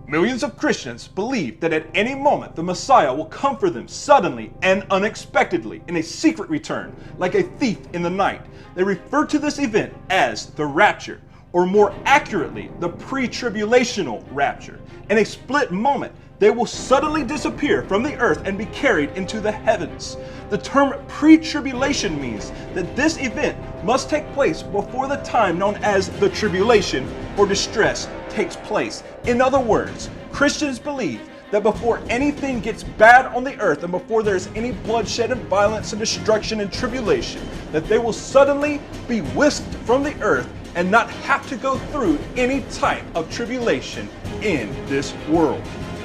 Millions of Christians believe that at any moment the Messiah will come for them suddenly and unexpectedly in a secret return, like a thief in the night. They refer to this event as the rapture, or more accurately, the pre-tribulational rapture. In a split moment, they will suddenly disappear from the earth and be carried into the heavens. The term pre-tribulation means that this event must take place before the time known as the tribulation or distress takes place. In other words, Christians believe that before anything gets bad on the earth and before there's any bloodshed and violence and destruction and tribulation, that they will suddenly be whisked from the earth and not have to go through any type of tribulation in this world.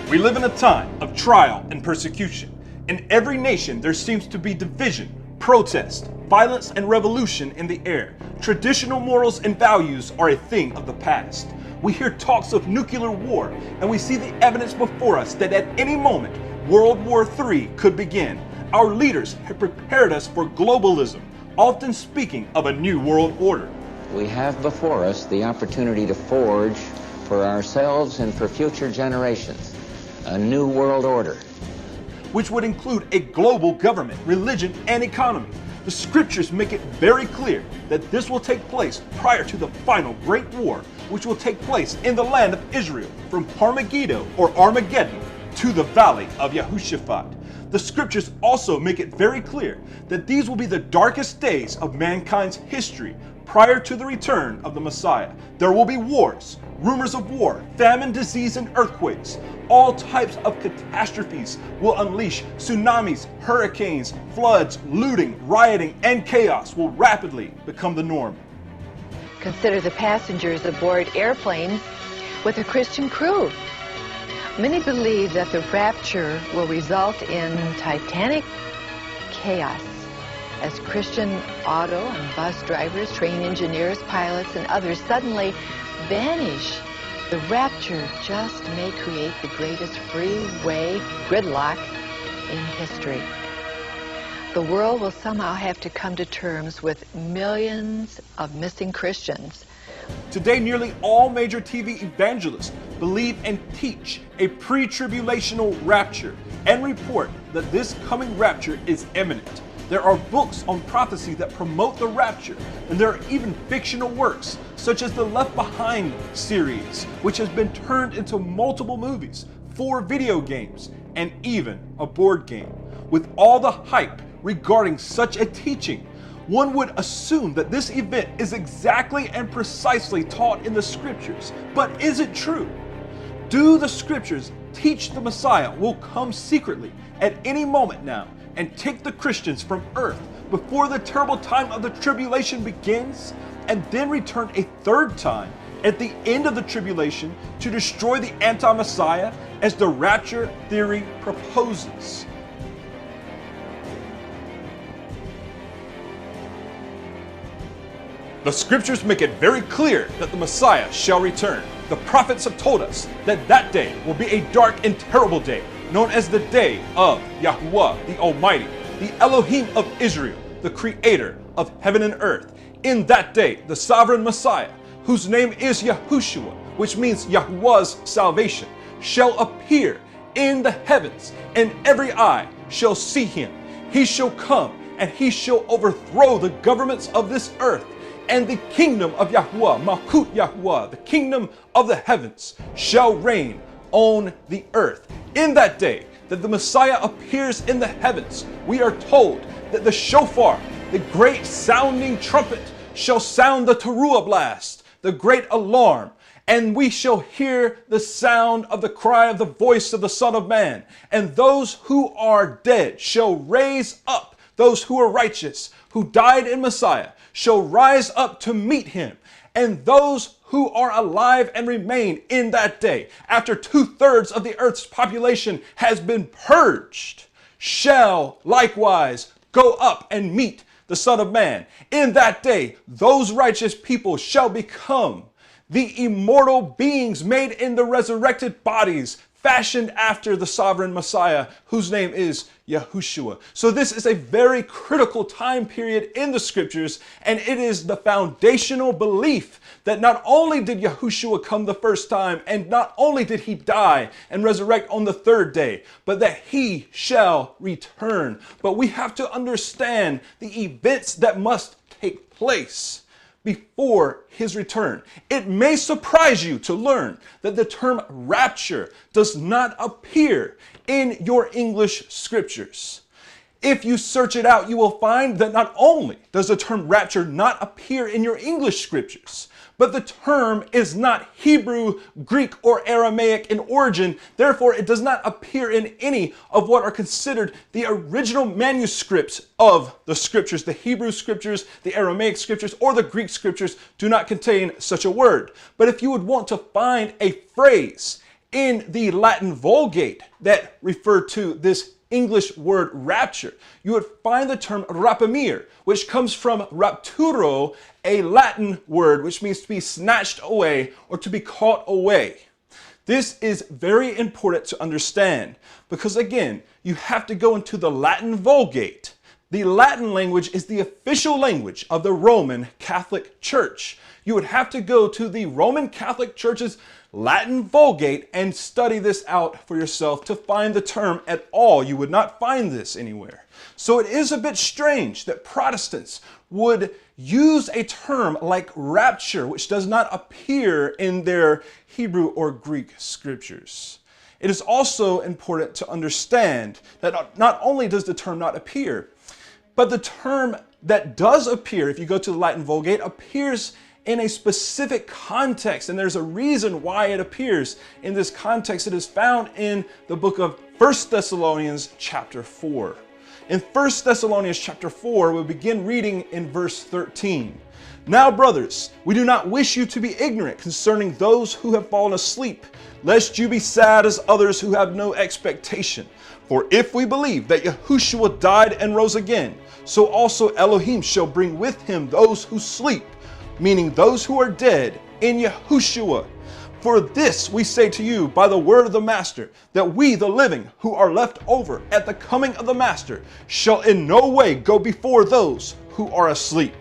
We live in a time of trial and persecution. In every nation, there seems to be division, protest, violence, and revolution in the air. Traditional morals and values are a thing of the past. We hear talks of nuclear war, and we see the evidence before us that at any moment, World War III could begin. Our leaders have prepared us for globalism, often speaking of a new world order. We have before us the opportunity to forge for ourselves and for future generations a new world order, which would include a global government, religion, and economy. The scriptures make it very clear that this will take place prior to the final great war, which will take place in the land of Israel, from Armageddon or Armageddon to the valley of Yehoshaphat. The scriptures also make it very clear that these will be the darkest days of mankind's history prior to the return of the Messiah. There will be wars, rumors of war, famine, disease, and earthquakes. All types of catastrophes will unleash tsunamis, hurricanes, floods, looting, rioting, and chaos will rapidly become the norm. Consider the passengers aboard airplanes with a Christian crew. Many believe that the rapture will result in titanic chaos as Christian auto and bus drivers, train engineers, pilots, and others suddenly vanish. The rapture just may create the greatest freeway gridlock in history. The world will somehow have to come to terms with millions of missing Christians. Today, nearly all major TV evangelists believe and teach a pre-tribulational rapture and report that this coming rapture is imminent. There are books on prophecy that promote the rapture, and there are even fictional works, such as the Left Behind series, which has been turned into multiple movies, 4 video games, and even a board game. With all the hype regarding such a teaching, one would assume that this event is exactly and precisely taught in the scriptures. But is it true? Do the scriptures teach the Messiah will come secretly at any moment now and take the Christians from earth before the terrible time of the tribulation begins, and then return a third time at the end of the tribulation to destroy the anti-Messiah as the rapture theory proposes? The scriptures make it very clear that the Messiah shall return. The prophets have told us that that day will be a dark and terrible day, known as the day of Yahuwah, the Almighty, the Elohim of Israel, the creator of heaven and earth. In that day, the sovereign Messiah, whose name is Yahushua, which means Yahuwah's salvation, shall appear in the heavens, and every eye shall see him. He shall come, and he shall overthrow the governments of this earth, and the kingdom of Yahuwah, Malkut Yahuwah, the kingdom of the heavens, shall reign on the earth. In that day that the Messiah appears in the heavens, we are told that the shofar, the great sounding trumpet, shall sound the teruah blast, the great alarm, and we shall hear the sound of the cry of the voice of the Son of Man. And those who are dead shall raise up, those who are righteous, who died in Messiah, shall rise up to meet him. And those who are alive and remain in that day, after 2/3 of the earth's population has been purged, shall likewise go up and meet the Son of Man. In that day, those righteous people shall become the immortal beings made in the resurrected bodies, fashioned after the sovereign Messiah, whose name is Yahushua. So this is a very critical time period in the scriptures, and it is the foundational belief that not only did Yahushua come the first time, and not only did he die and resurrect on the third day, but that he shall return. But we have to understand the events that must take place before his return. It may surprise you to learn that the term rapture does not appear in your English scriptures. If you search it out, you will find that not only does the term rapture not appear in your English scriptures, but the term is not Hebrew, Greek, or Aramaic in origin. Therefore, it does not appear in any of what are considered the original manuscripts of the scriptures. The Hebrew scriptures, the Aramaic scriptures, or the Greek scriptures do not contain such a word. But if you would want to find a phrase in the Latin Vulgate that referred to this English word rapture, you would find the term rapamir, which comes from rapturo, a Latin word which means to be snatched away or to be caught away. This is very important to understand because, again, you have to go into the Latin Vulgate. The Latin language is the official language of the Roman Catholic Church. You would have to go to the Roman Catholic Church's Latin Vulgate and study this out for yourself to find the term at all. You would not find this anywhere. So it is a bit strange that Protestants would use a term like rapture, which does not appear in their Hebrew or Greek scriptures. It is also important to understand that not only does the term not appear, but the term that does appear, if you go to the Latin Vulgate, appears in a specific context, and there's a reason why it appears in this context. It is found in the book of 1 Thessalonians chapter 4. In 1 Thessalonians chapter 4, we'll begin reading in verse 13. Now, brothers, we do not wish you to be ignorant concerning those who have fallen asleep, lest you be sad as others who have no expectation. For if we believe that Yahushua died and rose again, so also Elohim shall bring with him those who sleep, meaning those who are dead in Yahushua. For this we say to you by the word of the Master, that we, the living, who are left over at the coming of the Master, shall in no way go before those who are asleep.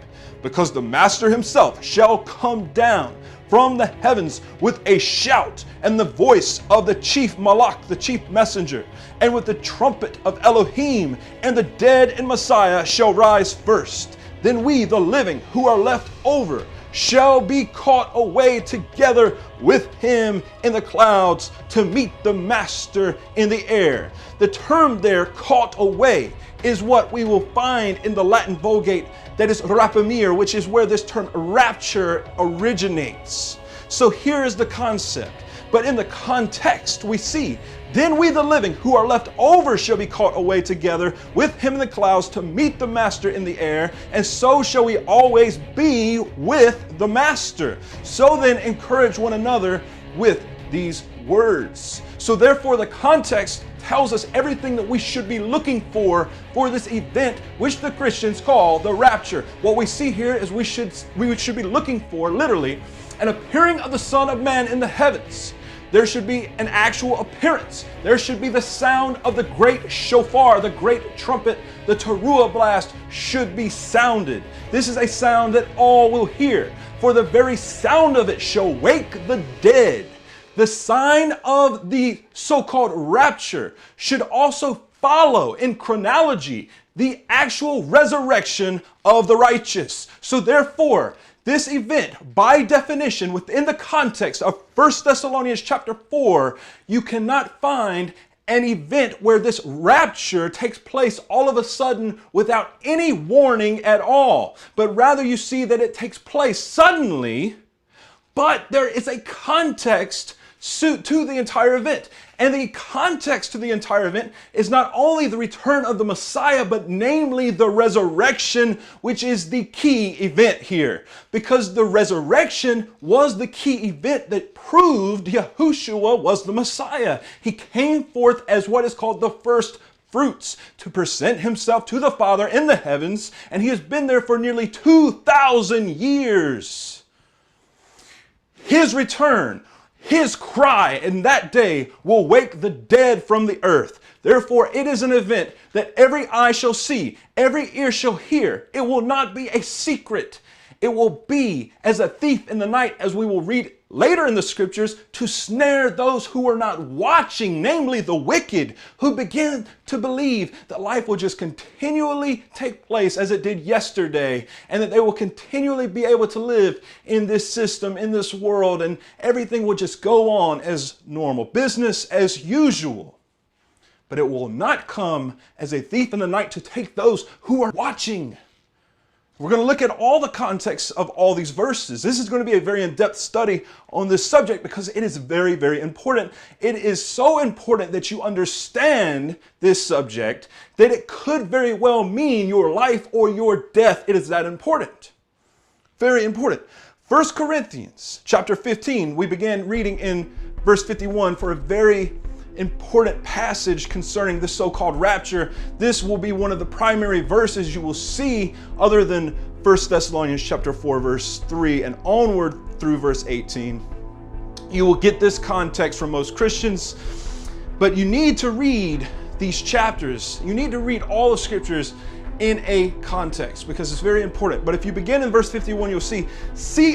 Because the Master himself shall come down from the heavens with a shout, and the voice of the chief Malach, the chief messenger, and with the trumpet of Elohim, and the dead in Messiah shall rise first. Then we, the living, who are left over, shall be caught away together with him in the clouds to meet the Master in the air. The term there, caught away, is what we will find in the Latin Vulgate, that is rapamir, which is where this term rapture originates. So here is the concept. But in the context, we see, then we the living who are left over shall be caught away together with him in the clouds to meet the Master in the air, and so shall we always be with the Master. So then encourage one another with these words. So therefore the context tells us everything that we should be looking for this event, which the Christians call the rapture. What we see here is we should be looking for, literally, an appearing of the Son of Man in the heavens. There should be an actual appearance. There should be the sound of the great shofar, the great trumpet, the teruah blast should be sounded. This is a sound that all will hear, for the very sound of it shall wake the dead. The sign of the so-called rapture should also follow in chronology the actual resurrection of the righteous. So therefore, this event, by definition, within the context of 1 Thessalonians chapter 4, you cannot find an event where this rapture takes place all of a sudden without any warning at all. But rather you see that it takes place suddenly, but there is a context to the entire event. And the context to the entire event is not only the return of the Messiah, but namely the resurrection, which is the key event here. Because the resurrection was the key event that proved Yahushua was the Messiah. He came forth as what is called the first fruits to present himself to the Father in the heavens, and he has been there for nearly 2,000 years. His return, His cry in that day will wake the dead from the earth. Therefore, it is an event that every eye shall see, every ear shall hear. It will not be a secret. It will be as a thief in the night, as we will read later in the scriptures, to snare those who are not watching, namely the wicked, who begin to believe that life will just continually take place as it did yesterday, and that they will continually be able to live in this system, in this world, and everything will just go on as normal, business as usual. But it will not come as a thief in the night to take those who are watching. We're going to look at all the context of all these verses. This is going to be a very in-depth study on this subject because it is very, very important. It is so important that you understand this subject that it could very well mean your life or your death. It is that important. Very important. 1 Corinthians chapter 15, we began reading in verse 51 for a very important passage concerning the so-called rapture. This will be one of the primary verses you will see other than 1 Thessalonians chapter 4 verse 3 and onward through verse 18. You will get this context from most Christians, but you need to read these chapters. You need to read all the scriptures in a context because it's very important. But if you begin in verse 51, you'll see,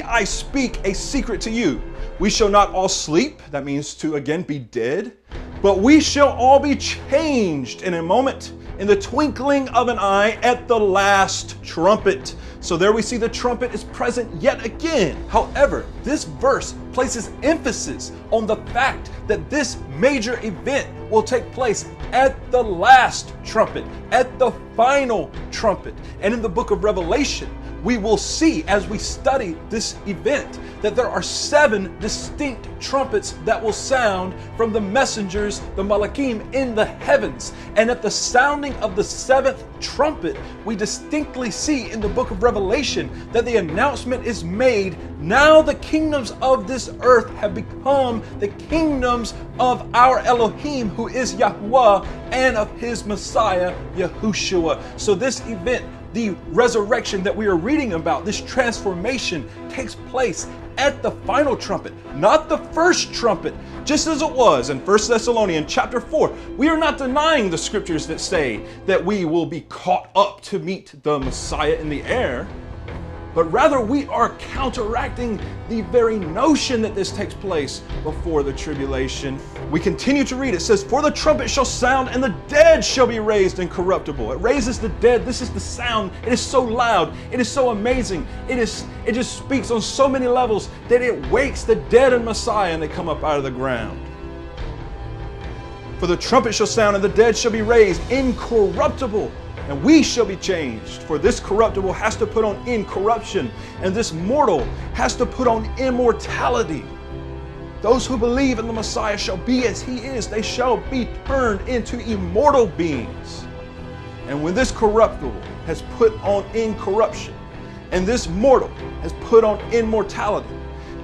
I speak a secret to you. We shall not all sleep. That means to again be dead. But we shall all be changed in a moment, in the twinkling of an eye, at the last trumpet. So there we see the trumpet is present yet again. However, this verse places emphasis on the fact that this major event will take place at the last trumpet, at the final trumpet. And in the book of Revelation, we will see as we study this event that there are 7 distinct trumpets that will sound from the messengers, the malachim, in the heavens. And at the sounding of the 7th trumpet, we distinctly see in the book of Revelation that the announcement is made, now the kingdoms of this earth have become the kingdoms of our Elohim, who is Yahuwah, and of his Messiah, Yahushua. So this event, the resurrection that we are reading about, this transformation takes place at the final trumpet, not the first trumpet, just as it was in 1 Thessalonians chapter 4. We are not denying the scriptures that say that we will be caught up to meet the Messiah in the air, but rather we are counteracting the very notion that this takes place before the tribulation. We continue to read. It says, for the trumpet shall sound and the dead shall be raised incorruptible. It raises the dead. This is the sound. It is so loud. It is so amazing. It just speaks on so many levels that it wakes the dead in Messiah and they come up out of the ground. For the trumpet shall sound and the dead shall be raised incorruptible. And we shall be changed, for this corruptible has to put on incorruption, and this mortal has to put on immortality. Those who believe in the Messiah shall be as he is. They shall be turned into immortal beings. And when this corruptible has put on incorruption, and this mortal has put on immortality,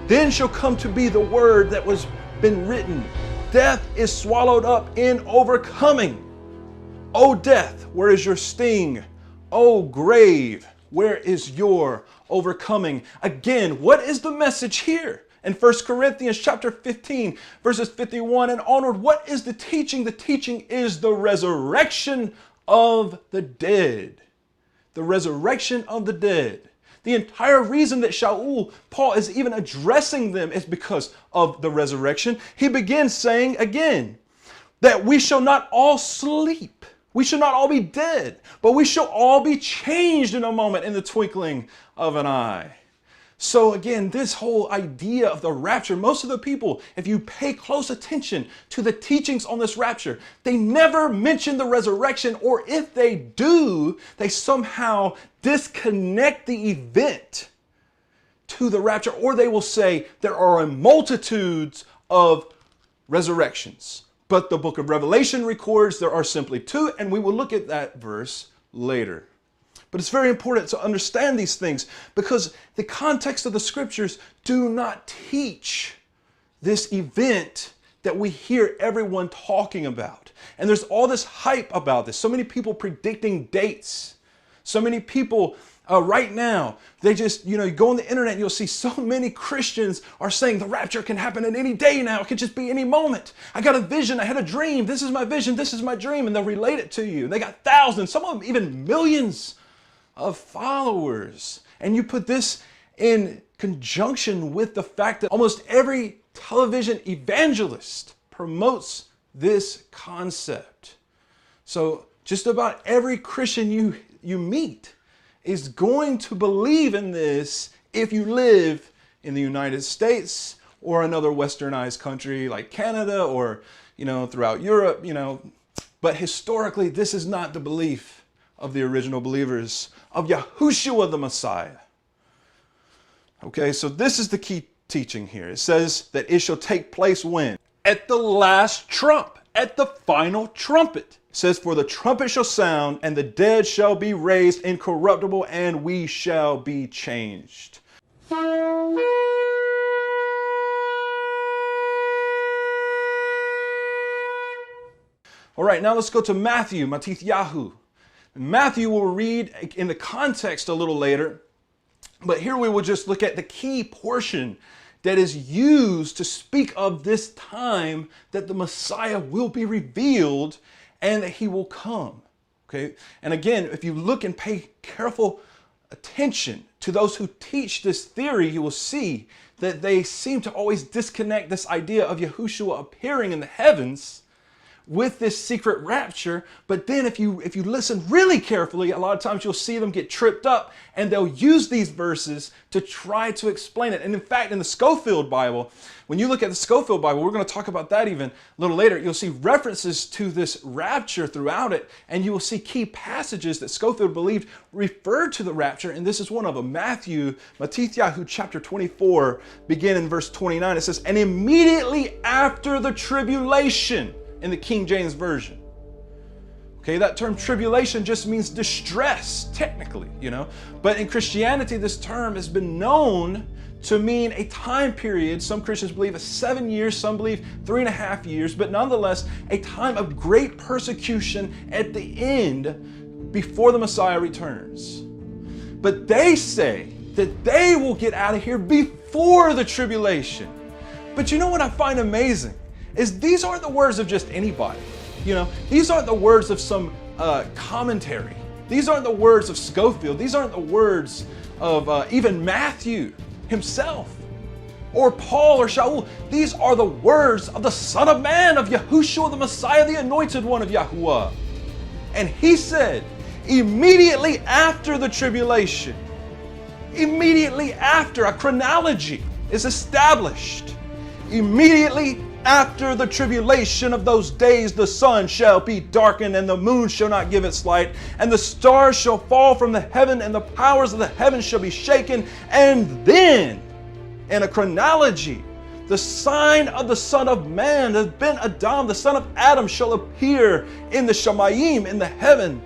then shall come to be the word that was been written. Death is swallowed up in overcoming. O death, where is your sting? O grave, where is your overcoming? Again, what is the message here? In 1 Corinthians chapter 15, verses 51 and onward, what is the teaching? The teaching is the resurrection of the dead. The resurrection of the dead. The entire reason that Paul is even addressing them is because of the resurrection. He begins saying again that we shall not all sleep. We shall not all be dead, but we shall all be changed in a moment, in the twinkling of an eye. So again, this whole idea of the rapture, most of the people, if you pay close attention to the teachings on this rapture, they never mention the resurrection, or if they do, they somehow disconnect the event to the rapture, or they will say there are multitudes of resurrections. But the book of Revelation records there are simply 2, and we will look at that verse later. But it's very important to understand these things because the context of the scriptures do not teach this event that we hear everyone talking about. And there's all this hype about this. So many people predicting dates. So many people Right now, they just, you go on the internet and you'll see so many Christians are saying the rapture can happen at any day now. It could just be any moment. I got a vision. I had a dream. This is my vision. This is my dream. And they'll relate it to you. They got thousands, some of them even millions of followers. And you put this in conjunction with the fact that almost every television evangelist promotes this concept. So just about every Christian you meet is going to believe in this if you live in the United States or another westernized country like Canada or, throughout Europe, But historically, this is not the belief of the original believers of Yahushua the Messiah. Okay, so this is the key teaching here. It says that it shall take place when? At the last trump, at the final trumpet. It says, for the trumpet shall sound, and the dead shall be raised incorruptible, and we shall be changed. All right, now let's go to Matthew, Matithyahu. Matthew will read in the context a little later, but here we will just look at the key portion that is used to speak of this time that the Messiah will be revealed and that he will come. Okay? And again, if you look and pay careful attention to those who teach this theory, you will see that they seem to always disconnect this idea of Yahushua appearing in the heavens with this secret rapture. But then if you listen really carefully, a lot of times you'll see them get tripped up and they'll use these verses to try to explain it. And in fact, in the Scofield Bible, when you look at the Scofield Bible, we're going to talk about that even a little later, you'll see references to this rapture throughout it, and you will see key passages that Scofield believed referred to the rapture, and this is one of them. Matithyahu chapter 24, begin in verse 29. It says, and immediately after the tribulation, in the King James Version. Okay, that term tribulation just means distress, technically, But in Christianity, this term has been known to mean a time period. Some Christians believe 7 years, some believe 3.5 years, but nonetheless, a time of great persecution at the end before the Messiah returns. But they say that they will get out of here before the tribulation. But you know what I find amazing? Is these aren't the words of just anybody. These aren't the words of some commentary. These aren't the words of Scofield. These aren't the words of even Matthew himself or Paul or Shaul. These are the words of the Son of Man, of Yahushua the Messiah, the Anointed One of Yahuwah. And he said, immediately after the tribulation, immediately after, a chronology is established. Immediately after the tribulation of those days, the sun shall be darkened, and the moon shall not give its light, and the stars shall fall from the heaven, and the powers of the heavens shall be shaken. And then, in a chronology, the sign of the Son of Man, the Ben Adam, the son of Adam, shall appear in the Shamayim, in the heaven.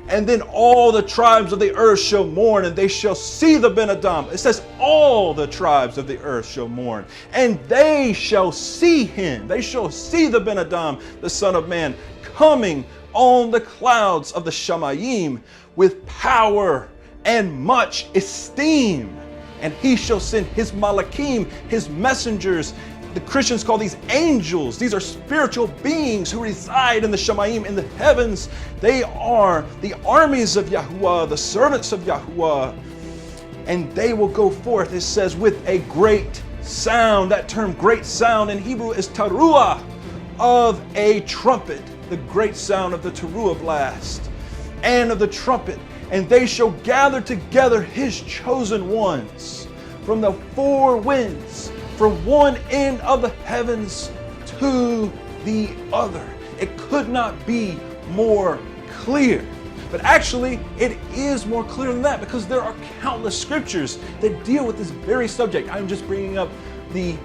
And then all the tribes of the earth shall mourn, and they shall see the Ben Adam. It says all the tribes of the earth shall mourn, and they shall see him. They shall see the Ben Adam, the Son of Man, coming on the clouds of the Shamayim with power and much esteem. And he shall send his Malakim, his messengers. The Christians call these angels. These are spiritual beings who reside in the Shamayim, in the heavens. They are the armies of Yahuwah, the servants of Yahuwah. And they will go forth, it says, with a great sound. That term, great sound, in Hebrew is teruah, of a trumpet. The great sound of the teruah blast and of the trumpet. And they shall gather together his chosen ones from the four winds, from one end of the heavens to the other. It could not be more clear. But actually, it is more clear than that, because there are countless scriptures that deal with this very subject. I'm just bringing up the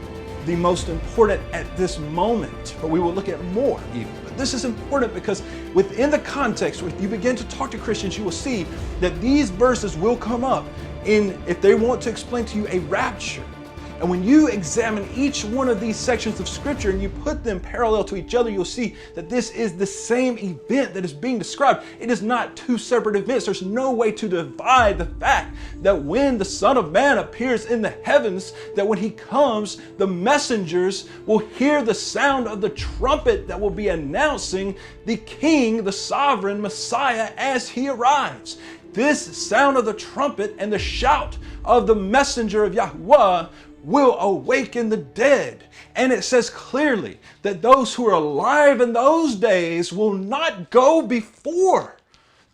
most important at this moment, but we will look at more even. But this is important because within the context, if you begin to talk to Christians, you will see that these verses will come up if they want to explain to you a rapture. And when you examine each one of these sections of scripture and you put them parallel to each other, you'll see that this is the same event that is being described. It is not two separate events. There's no way to divide the fact that when the Son of Man appears in the heavens, that when he comes, the messengers will hear the sound of the trumpet that will be announcing the King, the sovereign Messiah, as he arrives. This sound of the trumpet and the shout of the messenger of Yahuwah will awaken the dead. And it says clearly that those who are alive in those days will not go before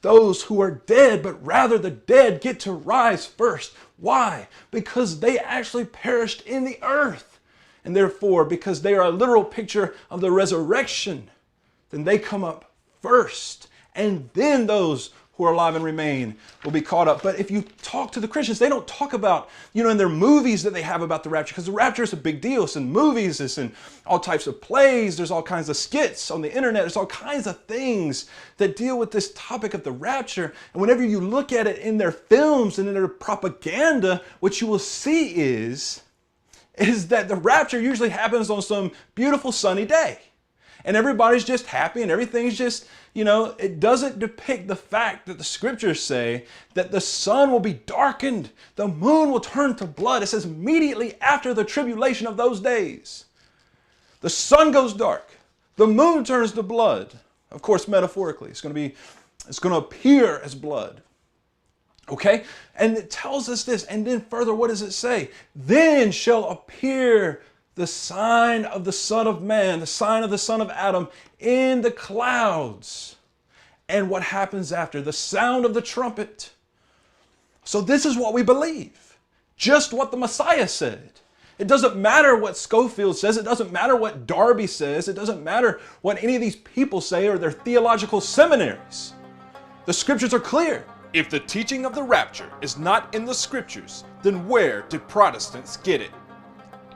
those who are dead, but rather the dead get to rise first. Why? Because they actually perished in the earth. And therefore, because they are a literal picture of the resurrection, then they come up first. And then those who are alive and remain will be caught up. But if you talk to the Christians, they don't talk about, in their movies that they have about the rapture, because the rapture is a big deal. It's in movies, it's in all types of plays, there's all kinds of skits on the internet, there's all kinds of things that deal with this topic of the rapture. And whenever you look at it in their films and in their propaganda, what you will see is that the rapture usually happens on some beautiful sunny day. And everybody's just happy and everything's just, it doesn't depict the fact that the scriptures say that the sun will be darkened, the moon will turn to blood. It says immediately after the tribulation of those days, the sun goes dark, the moon turns to blood. Of course, metaphorically, it's going to appear as blood. Okay? And it tells us this. And then further, what does it say? Then shall appear the sign of the Son of Man, the sign of the Son of Adam in the clouds. And what happens after? The sound of the trumpet. So this is what we believe. Just what the Messiah said. It doesn't matter what Schofield says. It doesn't matter what Darby says. It doesn't matter what any of these people say or their theological seminaries. The scriptures are clear. If the teaching of the rapture is not in the scriptures, then where did Protestants get it?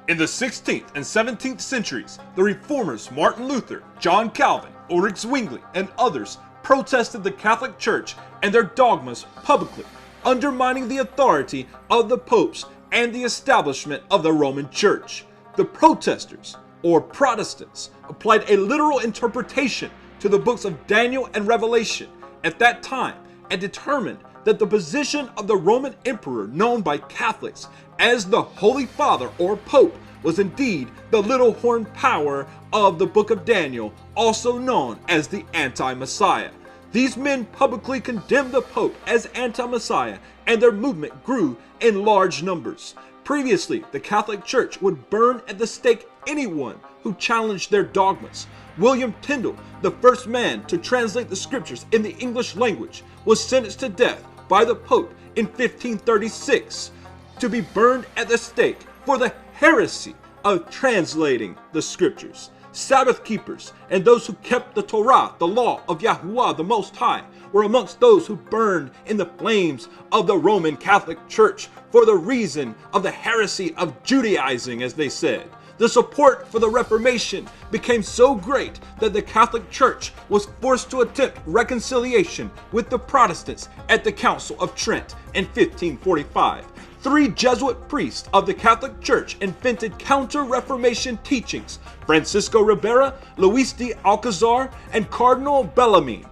In the 16th and 17th centuries, the reformers Martin Luther, John Calvin, Ulrich Zwingli, and others protested the Catholic Church and their dogmas publicly, undermining the authority of the popes and the establishment of the Roman Church. The protesters, or Protestants, applied a literal interpretation to the books of Daniel and Revelation at that time and determined that the position of the Roman emperor, known by Catholics as the Holy Father or Pope, was indeed the little horn power of the book of Daniel, also known as the anti-Messiah. These men publicly condemned the Pope as anti-Messiah, and their movement grew in large numbers. Previously, the Catholic Church would burn at the stake anyone who challenged their dogmas. William Tyndale, the first man to translate the scriptures in the English language, was sentenced to death by the Pope in 1536 to be burned at the stake for the heresy of translating the scriptures. Sabbath keepers and those who kept the Torah, the law of Yahuwah the Most High, were amongst those who burned in the flames of the Roman Catholic Church for the reason of the heresy of Judaizing, as they said. The support for the Reformation became so great that the Catholic Church was forced to attempt reconciliation with the Protestants at the Council of Trent in 1545. 3 Jesuit priests of the Catholic Church invented counter-Reformation teachings: Francisco Ribera, Luis de Alcazar, and Cardinal Bellarmine.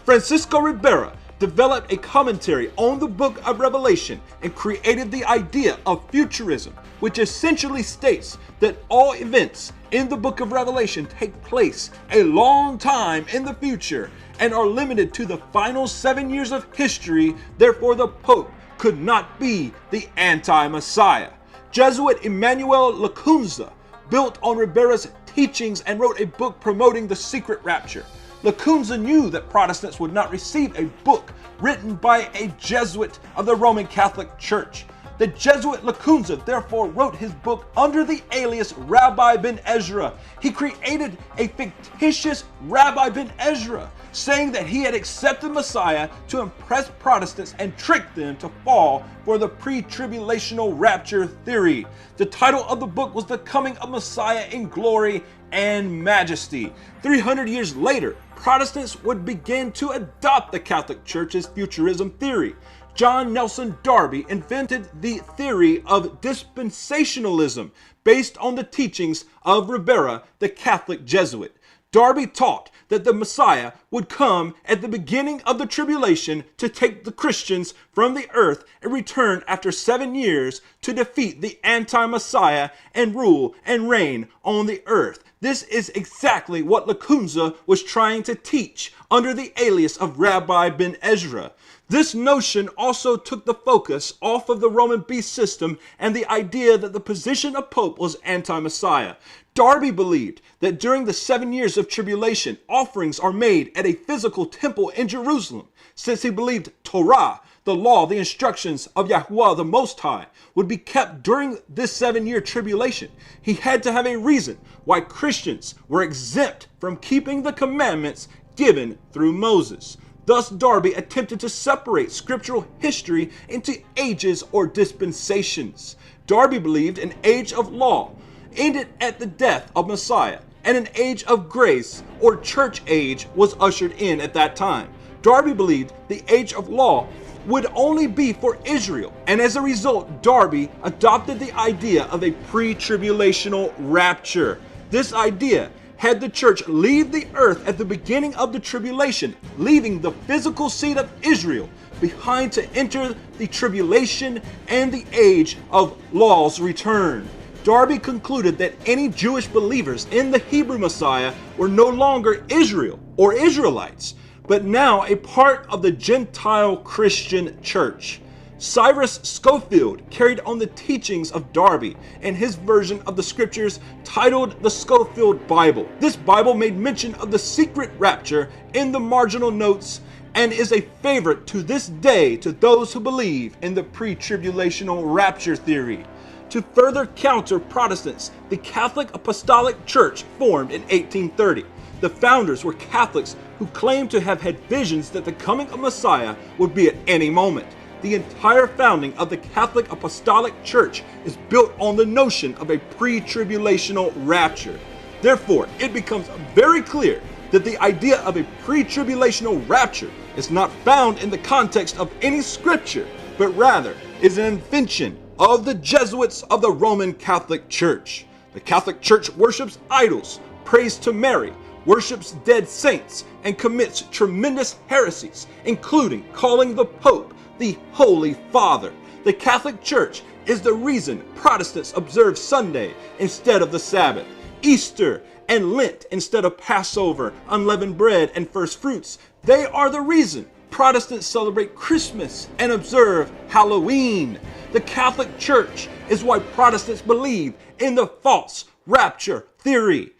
Francisco Ribera developed a commentary on the book of Revelation and created the idea of futurism, which essentially states that all events in the book of Revelation take place a long time in the future and are limited to the final 7 years of history. Therefore, the Pope could not be the anti-Messiah. Jesuit Emmanuel Lacunza built on Ribera's teachings and wrote a book promoting the secret rapture. Lacunza knew that Protestants would not receive a book written by a Jesuit of the Roman Catholic Church. The Jesuit Lacunza therefore wrote his book under the alias Rabbi Ben Ezra. He created a fictitious Rabbi Ben Ezra, saying that he had accepted Messiah to impress Protestants and trick them to fall for the pre-tribulational rapture theory. The title of the book was The Coming of Messiah in Glory and Majesty. 300 years later, Protestants would begin to adopt the Catholic Church's futurism theory. John Nelson Darby invented the theory of dispensationalism based on the teachings of Ribera, the Catholic Jesuit. Darby taught that the Messiah would come at the beginning of the tribulation to take the Christians from the earth and return after 7 years to defeat the anti-Messiah and rule and reign on the earth. This is exactly what Lacunza was trying to teach under the alias of Rabbi Ben Ezra. This notion also took the focus off of the Roman beast system and the idea that the position of Pope was anti-Messiah. Darby believed that during the 7 years of tribulation, offerings are made at a physical temple in Jerusalem, since he believed Torah, the law, the instructions of Yahuwah the Most High, would be kept during this 7-year tribulation. He had to have a reason why Christians were exempt from keeping the commandments given through Moses. Thus, Darby attempted to separate scriptural history into ages or dispensations. Darby believed an age of law ended at the death of Messiah, and an age of grace or church age was ushered in at that time. Darby believed the age of law would only be for Israel, and as a result, Darby adopted the idea of a pre-tribulational rapture. This idea had the church leave the earth at the beginning of the tribulation, leaving the physical seed of Israel behind to enter the tribulation and the age of law's return. Darby concluded that any Jewish believers in the Hebrew Messiah were no longer Israel or Israelites, but now a part of the Gentile Christian church. Cyrus Scofield carried on the teachings of Darby in his version of the scriptures titled the Scofield Bible. This Bible made mention of the secret rapture in the marginal notes and is a favorite to this day to those who believe in the pre-tribulational rapture theory. To further counter Protestants, the Catholic Apostolic Church formed in 1830. The founders were Catholics who claimed to have had visions that the coming of Messiah would be at any moment. The entire founding of the Catholic Apostolic Church is built on the notion of a pre-tribulational rapture. Therefore, it becomes very clear that the idea of a pre-tribulational rapture is not found in the context of any scripture, but rather is an invention of the Jesuits of the Roman Catholic Church. The Catholic Church worships idols, prays to Mary, worships dead saints, and commits tremendous heresies, including calling the Pope the Holy Father. The Catholic Church is the reason Protestants observe Sunday instead of the Sabbath, Easter and Lent instead of Passover, unleavened bread, and first fruits. They are the reason Protestants celebrate Christmas and observe Halloween. The Catholic Church is why Protestants believe in the false rapture theory.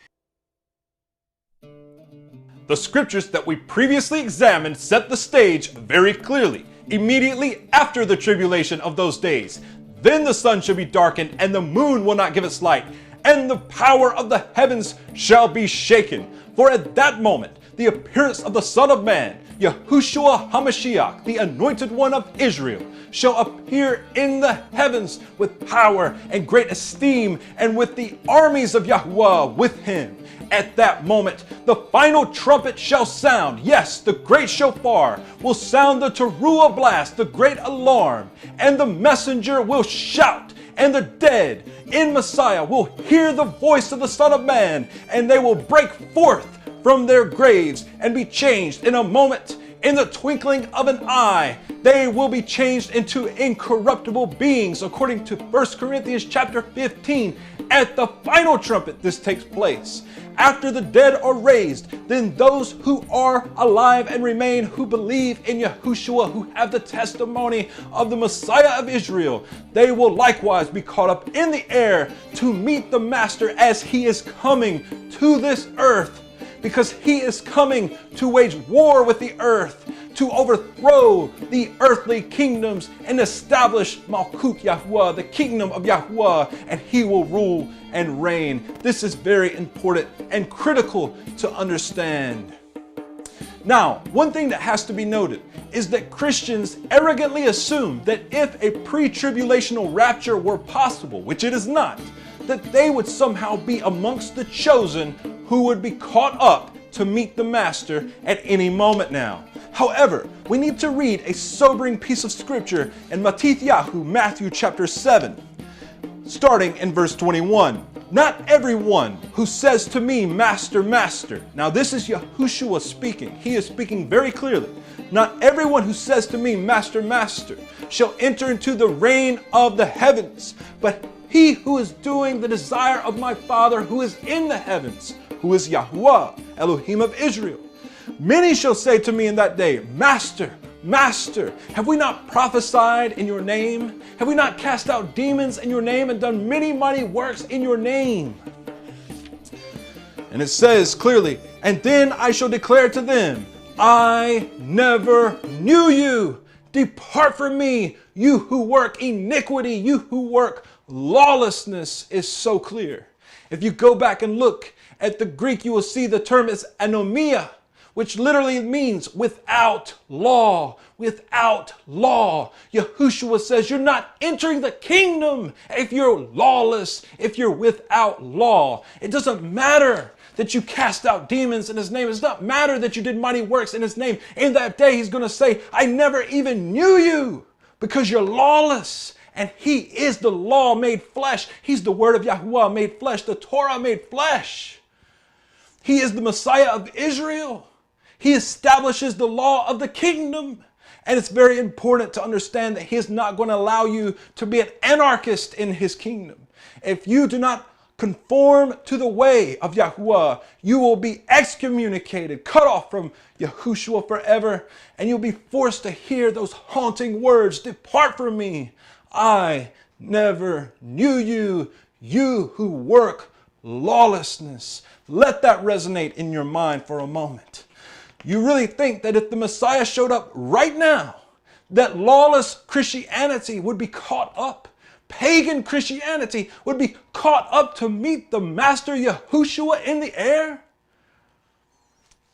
The scriptures that we previously examined set the stage very clearly. Immediately after the tribulation of those days, then the sun shall be darkened, and the moon will not give its light, and the power of the heavens shall be shaken. For at that moment, the appearance of the Son of Man, Yahushua HaMashiach, the Anointed One of Israel, shall appear in the heavens with power and great esteem, and with the armies of Yahuwah with him. At that moment, the final trumpet shall sound. Yes, the great shofar will sound the teruah blast, the great alarm, and the messenger will shout, and the dead in Messiah will hear the voice of the Son of Man, and they will break forth from their graves and be changed in a moment. In the twinkling of an eye, they will be changed into incorruptible beings, according to 1 Corinthians chapter 15. At the final trumpet, this takes place. After the dead are raised, then those who are alive and remain, who believe in Yahushua, who have the testimony of the Messiah of Israel, they will likewise be caught up in the air to meet the Master as he is coming to this earth. Because he is coming to wage war with the earth, to overthrow the earthly kingdoms and establish Malkut Yahuwah, the kingdom of Yahuwah, and he will rule and reign. This is very important and critical to understand. Now, one thing that has to be noted is that Christians arrogantly assume that if a pre-tribulational rapture were possible, which it is not, that they would somehow be amongst the chosen who would be caught up to meet the Master at any moment now. However, we need to read a sobering piece of scripture in Matthew chapter 7, starting in verse 21. Not everyone who says to me, Master, Master. Now this is Yahushua speaking. He is speaking very clearly. Not everyone who says to me, Master, Master, shall enter into the reign of the heavens, but he who is doing the desire of my Father who is in the heavens, who is Yahuwah, Elohim of Israel. Many shall say to me in that day, Master, Master, have we not prophesied in your name? Have we not cast out demons in your name and done many mighty works in your name? And it says clearly, and then I shall declare to them, I never knew you. Depart from me, you who work iniquity, you who work lawlessness. Is so clear. If you go back and look at the Greek, you will see the term is anomia, which literally means without law, without law. Yahushua says you're not entering the kingdom if you're lawless, if you're without law. It doesn't matter that you cast out demons in his name. It does not matter that you did mighty works in his name. In that day, he's going to say, I never even knew you because you're lawless. And he is the law made flesh. He's the word of Yahuwah made flesh, the Torah made flesh. He is the Messiah of Israel. He establishes the law of the kingdom. And it's very important to understand that he is not going to allow you to be an anarchist in his kingdom. If you do not conform to the way of Yahuwah, you will be excommunicated, cut off from Yahushua forever, and you'll be forced to hear those haunting words, depart from me. I never knew you, you who work lawlessness. Let that resonate in your mind for a moment. You really think that if the Messiah showed up right now, that lawless Christianity would be caught up? Pagan Christianity would be caught up to meet the Master Yahushua in the air?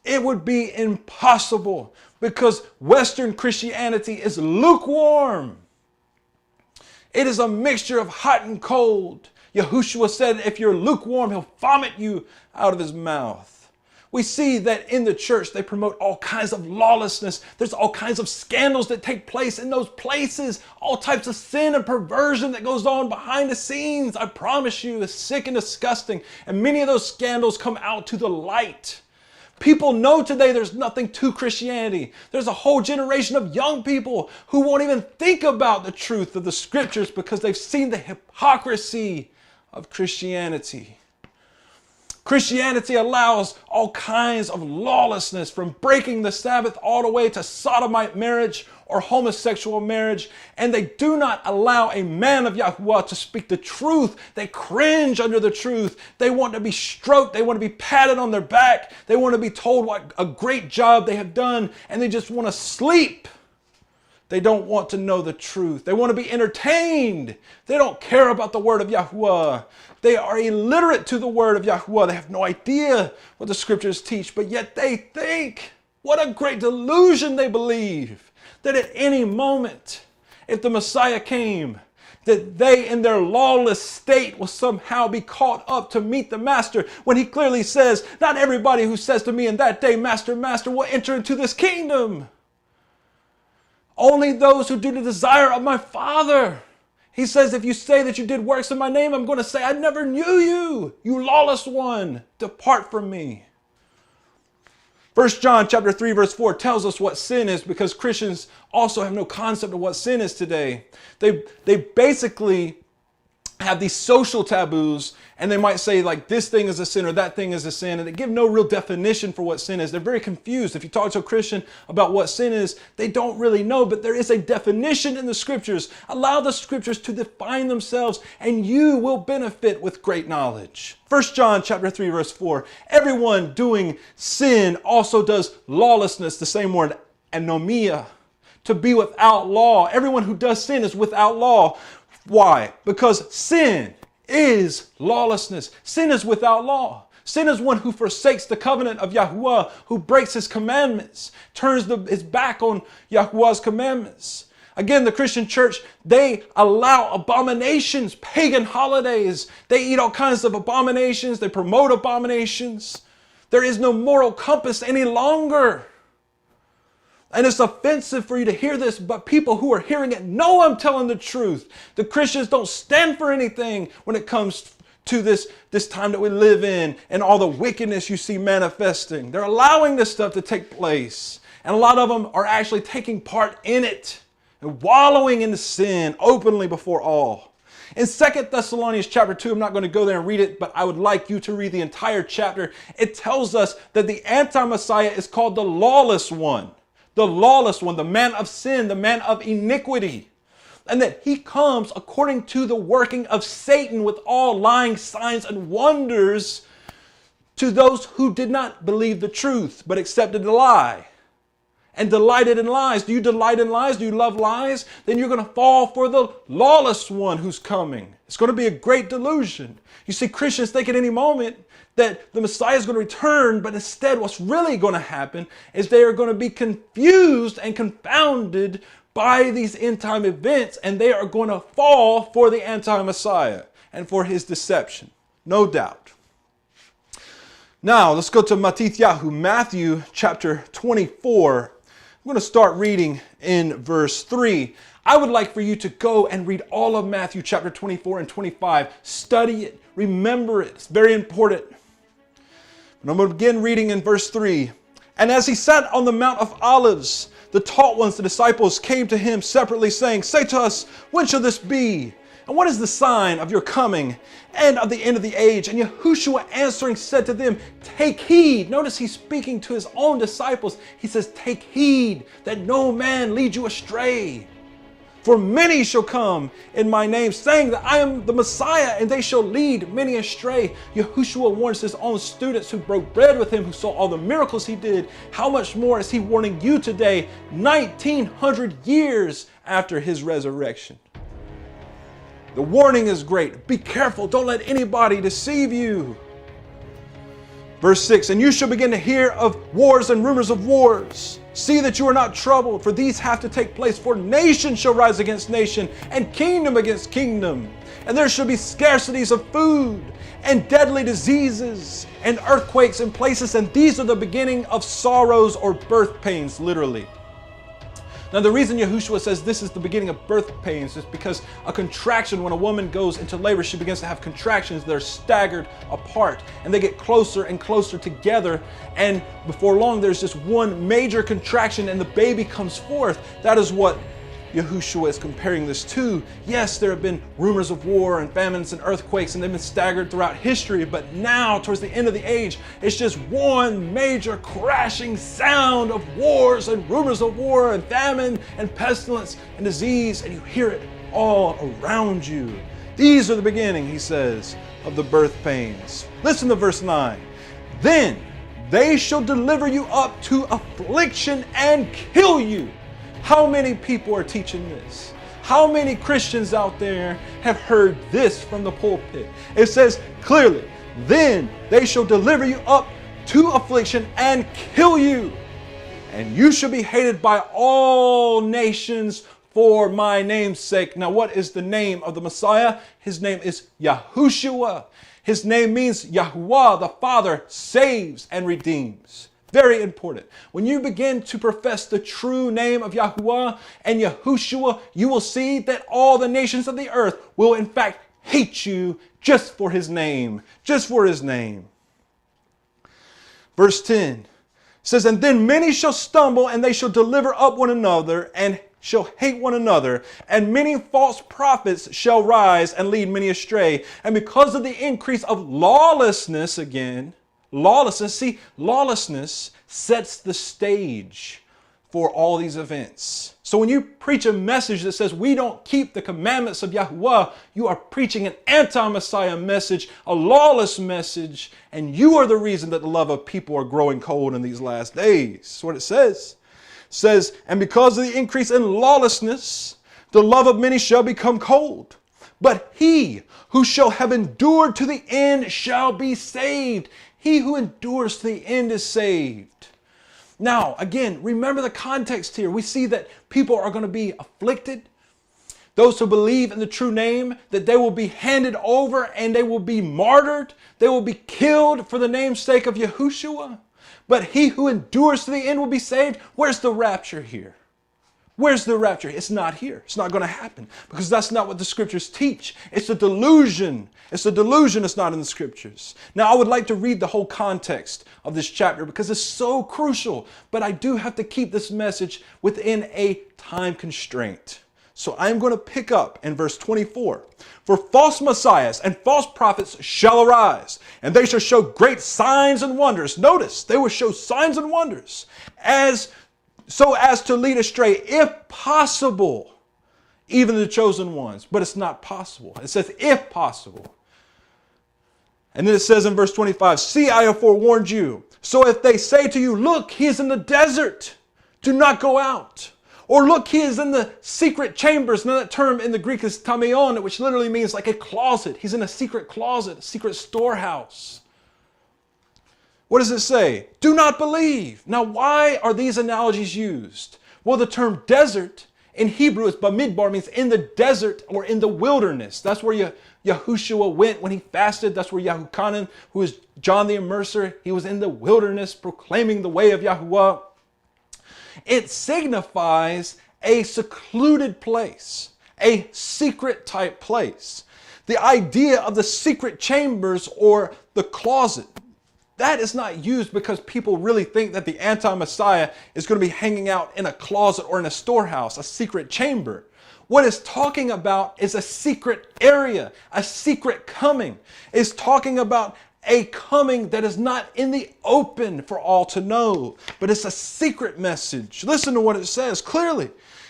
It would be impossible because Western Christianity is lukewarm. It is a mixture of hot and cold. Yahushua said, if you're lukewarm, he'll vomit you out of his mouth. We see that in the church, they promote all kinds of lawlessness. There's all kinds of scandals that take place in those places. All types of sin and perversion that goes on behind the scenes. I promise you, it's sick and disgusting. And many of those scandals come out to the light. People know today there's nothing to Christianity. There's a whole generation of young people who won't even think about the truth of the scriptures because they've seen the hypocrisy of Christianity. Christianity allows all kinds of lawlessness, from breaking the Sabbath all the way to sodomite marriage or homosexual marriage. And they do not allow a man of Yahuwah to speak the truth. They cringe under the truth. They want to be stroked. They want to be patted on their back. They want to be told what a great job they have done. And they just want to sleep. They don't want to know the truth. They want to be entertained. They don't care about the word of Yahuwah. They are illiterate to the word of Yahuwah. They have no idea what the scriptures teach, but yet they think, what a great delusion they believe, that at any moment, if the Messiah came, that they in their lawless state will somehow be caught up to meet the Master, when he clearly says, not everybody who says to me in that day, Master, Master, will enter into this kingdom. Only those who do the desire of my Father. He says, if you say that you did works in my name, I'm going to say, I never knew you, you lawless one. Depart from me. 1 John chapter 3, verse 4 tells us what sin is, because Christians also have no concept of what sin is today. They basically have these social taboos, and they might say like this thing is a sin or that thing is a sin, and they give no real definition for what sin is. They're very confused. If you talk to a Christian about what sin is, they don't really know, but there is a definition in the scriptures. Allow the scriptures to define themselves, and you will benefit with great knowledge. 1 John chapter 3, verse 4, everyone doing sin also does lawlessness, the same word, anomia, to be without law. Everyone who does sin is without law. Why? Because sin is lawlessness. Sin is without law. Sin is one who forsakes the covenant of Yahuwah, who breaks his commandments, turns his back on Yahuwah's commandments. Again, the Christian church, they allow abominations, pagan holidays. They eat all kinds of abominations. They promote abominations. There is no moral compass any longer. And it's offensive for you to hear this, but people who are hearing it know I'm telling the truth. The Christians don't stand for anything when it comes to this time that we live in and all the wickedness you see manifesting. They're allowing this stuff to take place. And a lot of them are actually taking part in it and wallowing in the sin openly before all. In 2 Thessalonians chapter 2, I'm not going to go there and read it, but I would like you to read the entire chapter. It tells us that the anti-Messiah is called the lawless one. The lawless one, the man of sin, the man of iniquity. And that he comes according to the working of Satan with all lying signs and wonders to those who did not believe the truth, but accepted the lie and delighted in lies. Do you delight in lies? Do you love lies? Then you're going to fall for the lawless one who's coming. It's going to be a great delusion. You see, Christians think at any moment that the Messiah is going to return, but instead what's really going to happen is they are going to be confused and confounded by these end time events, and they are going to fall for the anti-Messiah and for his deception. No doubt. Now, let's go to Matthew chapter 24. I'm going to start reading in verse 3. I would like for you to go and read all of Matthew chapter 24 and 25. Study it. Remember it. It's very important. And I'm going to begin reading in verse 3. And as he sat on the Mount of Olives, the taught ones, the disciples, came to him separately, saying, Say to us, when shall this be? And what is the sign of your coming and of the end of the age? And Yahushua answering said to them, Take heed. Notice he's speaking to his own disciples. He says, Take heed that no man lead you astray. For many shall come in my name, saying that I am the Messiah, and they shall lead many astray. Yahushua warns his own students who broke bread with him, who saw all the miracles he did. How much more is he warning you today, 1900 years after his resurrection? The warning is great. Be careful. Don't let anybody deceive you. Verse 6, And you shall begin to hear of wars and rumors of wars. See that you are not troubled, for these have to take place. For nation shall rise against nation, and kingdom against kingdom. And there shall be scarcities of food, and deadly diseases, and earthquakes in places. And these are the beginning of sorrows or birth pains, literally. Now, the reason Yahushua says this is the beginning of birth pains is because a contraction, when a woman goes into labor, she begins to have contractions that are staggered apart, and they get closer and closer together. And before long, there's just one major contraction and the baby comes forth. That is what Yahushua is comparing this to. Yes, there have been rumors of war and famines and earthquakes, and they've been staggered throughout history, but now, towards the end of the age, it's just one major crashing sound of wars and rumors of war and famine and pestilence and disease, and you hear it all around you. These are the beginning, he says, of the birth pains. Listen to verse 9. Then they shall deliver you up to affliction and kill you. How many people are teaching this? How many Christians out there have heard this from the pulpit? It says clearly, then they shall deliver you up to affliction and kill you. And you shall be hated by all nations for my name's sake. Now, what is the name of the Messiah? His name is Yahushua. His name means Yahuwah, the Father, saves and redeems. Very important. When you begin to profess the true name of Yahuwah and Yahushua, you will see that all the nations of the earth will in fact hate you just for his name. Just for his name. Verse 10 says, And then many shall stumble, and they shall deliver up one another, and shall hate one another, and many false prophets shall rise and lead many astray. And because of the increase of lawlessness, again, lawlessness sets the stage for all these events. So when you preach a message that says we don't keep the commandments of Yahuwah, you are preaching an anti-Messiah message, a lawless message, and you are the reason that the love of people are growing cold in these last days. That's what it says. It says, and because of the increase in lawlessness, the love of many shall become cold. But he who shall have endured to the end shall be saved. He who endures to the end is saved. Now, again, remember the context here. We see that people are going to be afflicted. Those who believe in the true name, that they will be handed over and they will be martyred. They will be killed for the name's sake of Yahushua. but he who endures to the end will be saved. Where's the rapture here? Where's the rapture? It's not here. It's not going to happen because that's not what the scriptures teach. It's a delusion. It's a delusion. It's not in the scriptures. Now, I would like to read the whole context of this chapter because it's so crucial, but I do have to keep this message within a time constraint. So I'm going to pick up in verse 24. For false messiahs and false prophets shall arise, and they shall show great signs and wonders. Notice, they will show signs and wonders so as to lead astray, if possible, even the chosen ones. But it's not possible. It says, if possible. And then it says in verse 25, see, I have forewarned you. So if they say to you, look, he is in the desert, do not go out. Or look, he is in the secret chambers. Now that term in the Greek is tamion, which literally means like a closet. He's in a secret closet, a secret storehouse. What does it say? Do not believe. Now, why are these analogies used? Well, the term desert in Hebrew is bamidbar, means in the desert or in the wilderness. That's where Yahushua went when he fasted. That's where Yahuchanan, who is John the Immerser, he was in the wilderness proclaiming the way of Yahuwah. It signifies a secluded place, a secret type place. The idea of the secret chambers or the closet, that is not used because people really think that the anti-Messiah is going to be hanging out in a closet or in a storehouse, a secret chamber. What it's talking about is a secret area, a secret coming. It's talking about a coming that is not in the open for all to know, but it's a secret message. Listen to what it says clearly.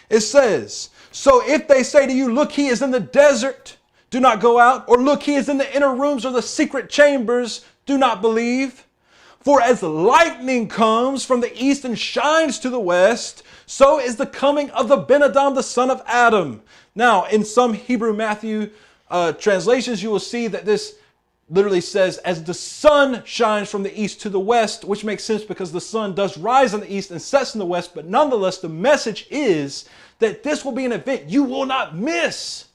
It says, so if they say to you, look, he is in the desert, do not go out, or look, he is in the inner rooms or the secret chambers, do not believe. For as lightning comes from the east and shines to the west, so is the coming of the Ben Adam, the son of Adam. Now, in some Hebrew Matthew translations, you will see that this literally says, as the sun shines from the east to the west, which makes sense because the sun does rise in the east and sets in the west. But nonetheless, the message is that this will be an event you will not miss.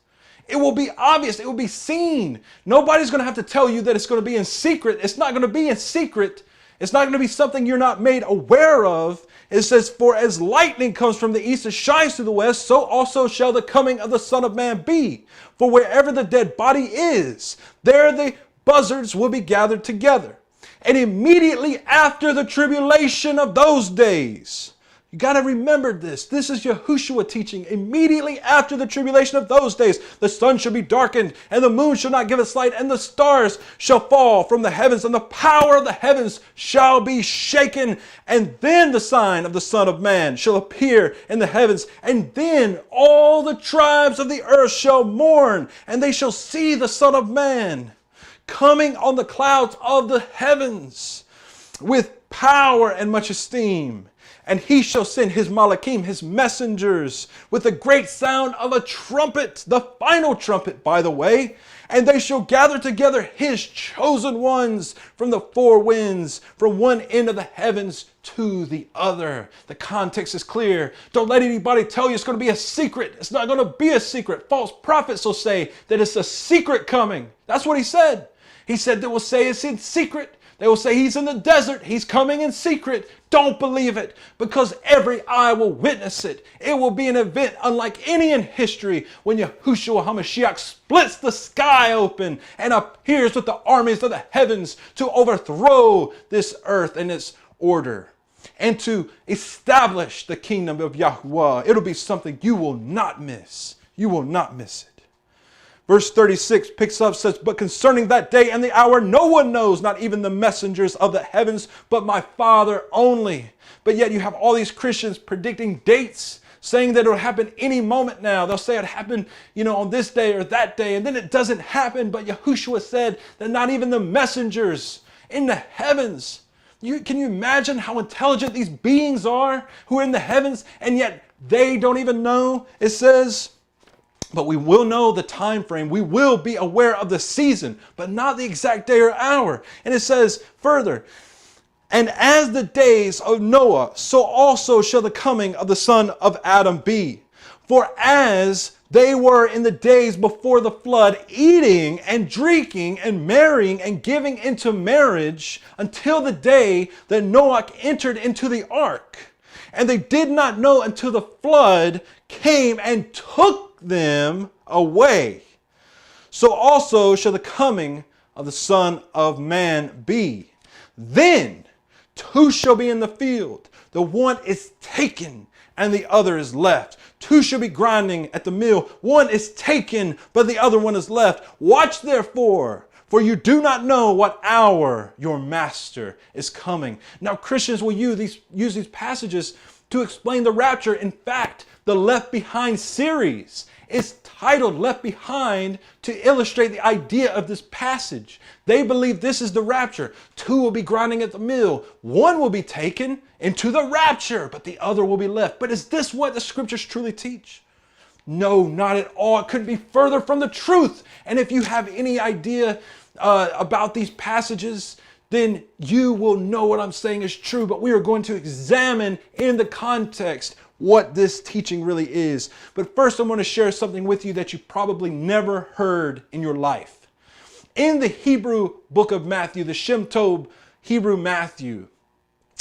It will be obvious. It will be seen. Nobody's going to have to tell you that it's going to be in secret. It's not going to be in secret. It's not going to be something you're not made aware of. It says, for as lightning comes from the east and shines to the west, so also shall the coming of the Son of Man be. For wherever the dead body is, there the buzzards will be gathered together. And immediately after the tribulation of those days, you got to remember this. This is Yahushua teaching. Immediately after the tribulation of those days, the sun shall be darkened, and the moon shall not give its light, and the stars shall fall from the heavens, and the power of the heavens shall be shaken. And then the sign of the Son of Man shall appear in the heavens, and then all the tribes of the earth shall mourn, and they shall see the Son of Man coming on the clouds of the heavens with power and much esteem. And he shall send his malachim, his messengers, with the great sound of a trumpet, the final trumpet, by the way. And they shall gather together his chosen ones from the four winds, from one end of the heavens to the other. The context is clear. Don't let anybody tell you it's going to be a secret. It's not going to be a secret. False prophets will say that it's a secret coming. That's what he said. He said they will say it's in secret. They will say he's in the desert. He's coming in secret. Don't believe it, because every eye will witness it. It will be an event unlike any in history when Yahushua HaMashiach splits the sky open and appears with the armies of the heavens to overthrow this earth and its order and to establish the kingdom of Yahuwah. It'll be something you will not miss. You will not miss it. Verse 36 picks up, says, but concerning that day and the hour, no one knows, not even the messengers of the heavens, but my Father only. But yet you have all these Christians predicting dates, saying that it'll happen any moment now. They'll say it happened, on this day or that day, and then it doesn't happen. But Yahushua said that not even the messengers in the heavens. Can you imagine how intelligent these beings are who are in the heavens, and yet they don't even know? It says, but we will know the time frame. We will be aware of the season, but not the exact day or hour. And it says further, and as the days of Noah, so also shall the coming of the Son of Adam be. For as they were in the days before the flood, eating and drinking and marrying and giving into marriage until the day that Noah entered into the ark. And they did not know until the flood came and took them away. So also shall the coming of the Son of Man be. Then two shall be in the field. The one is taken and the other is left. Two shall be grinding at the mill. One is taken, but the other one is left. Watch therefore, for you do not know what hour your master is coming. Now Christians will use these passages to explain the rapture. In fact, the Left Behind series is titled Left Behind to illustrate the idea of this passage. They believe this is the rapture. Two will be grinding at the mill. One will be taken into the rapture, but the other will be left. But is this what the scriptures truly teach? No, not at all. It couldn't be further from the truth. And if you have any idea about these passages, then you will know what I'm saying is true. But we are going to examine in the context what this teaching really is. But first, I want to share something with you that you probably never heard in your life. In the Hebrew book of Matthew, the Shem Tov Hebrew Matthew,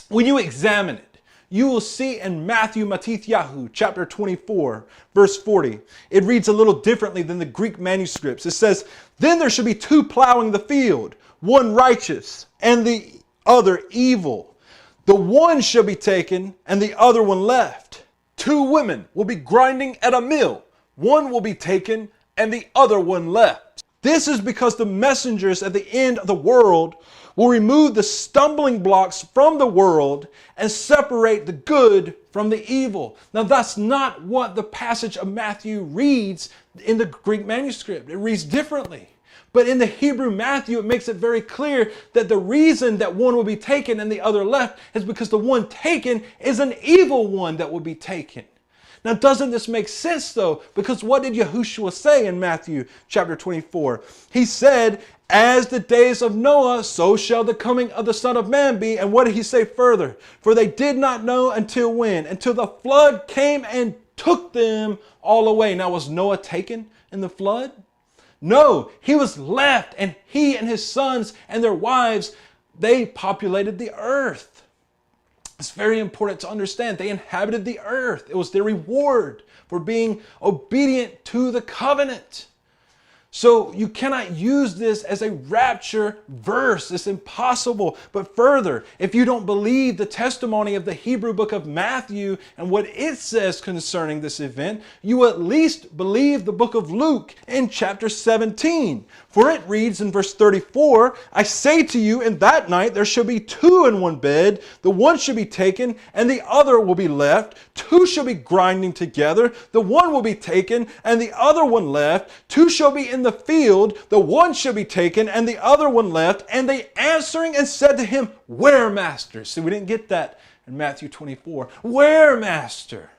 when you examine it, you will see in Matthew Matithyahu, chapter 24, verse 40, it reads a little differently than the Greek manuscripts. It says, "Then there shall be two plowing the field, one righteous and the other evil. The one shall be taken and the other one left. Two women will be grinding at a mill. One will be taken and the other one left. This is because the messengers at the end of the world will remove the stumbling blocks from the world and separate the good from the evil." Now that's not what the passage of Matthew reads in the Greek manuscript. It reads differently. But in the Hebrew Matthew, it makes it very clear that the reason that one will be taken and the other left is because the one taken is an evil one that will be taken. Now, doesn't this make sense though? Because what did Yahushua say in Matthew chapter 24? He said, "As the days of Noah, so shall the coming of the Son of Man be." And what did he say further? "For they did not know until when? Until the flood came and took them all away." Now, was Noah taken in the flood? No, he was left, and he and his sons and their wives, they populated the earth. It's very important to understand. They inhabited the earth. It was their reward for being obedient to the covenant. So you cannot use this as a rapture verse. It's impossible. But further, if you don't believe the testimony of the Hebrew book of Matthew and what it says concerning this event, you at least believe the book of Luke in chapter 17. For it reads in verse 34, "I say to you, in that night there shall be two in one bed. The one shall be taken and the other will be left. Two shall be grinding together. The one will be taken and the other one left. Two shall be in the field. The one shall be taken and the other one left." And they answering and said to him, "Where, master?" See, we didn't get that in Matthew 24. "Where, master?"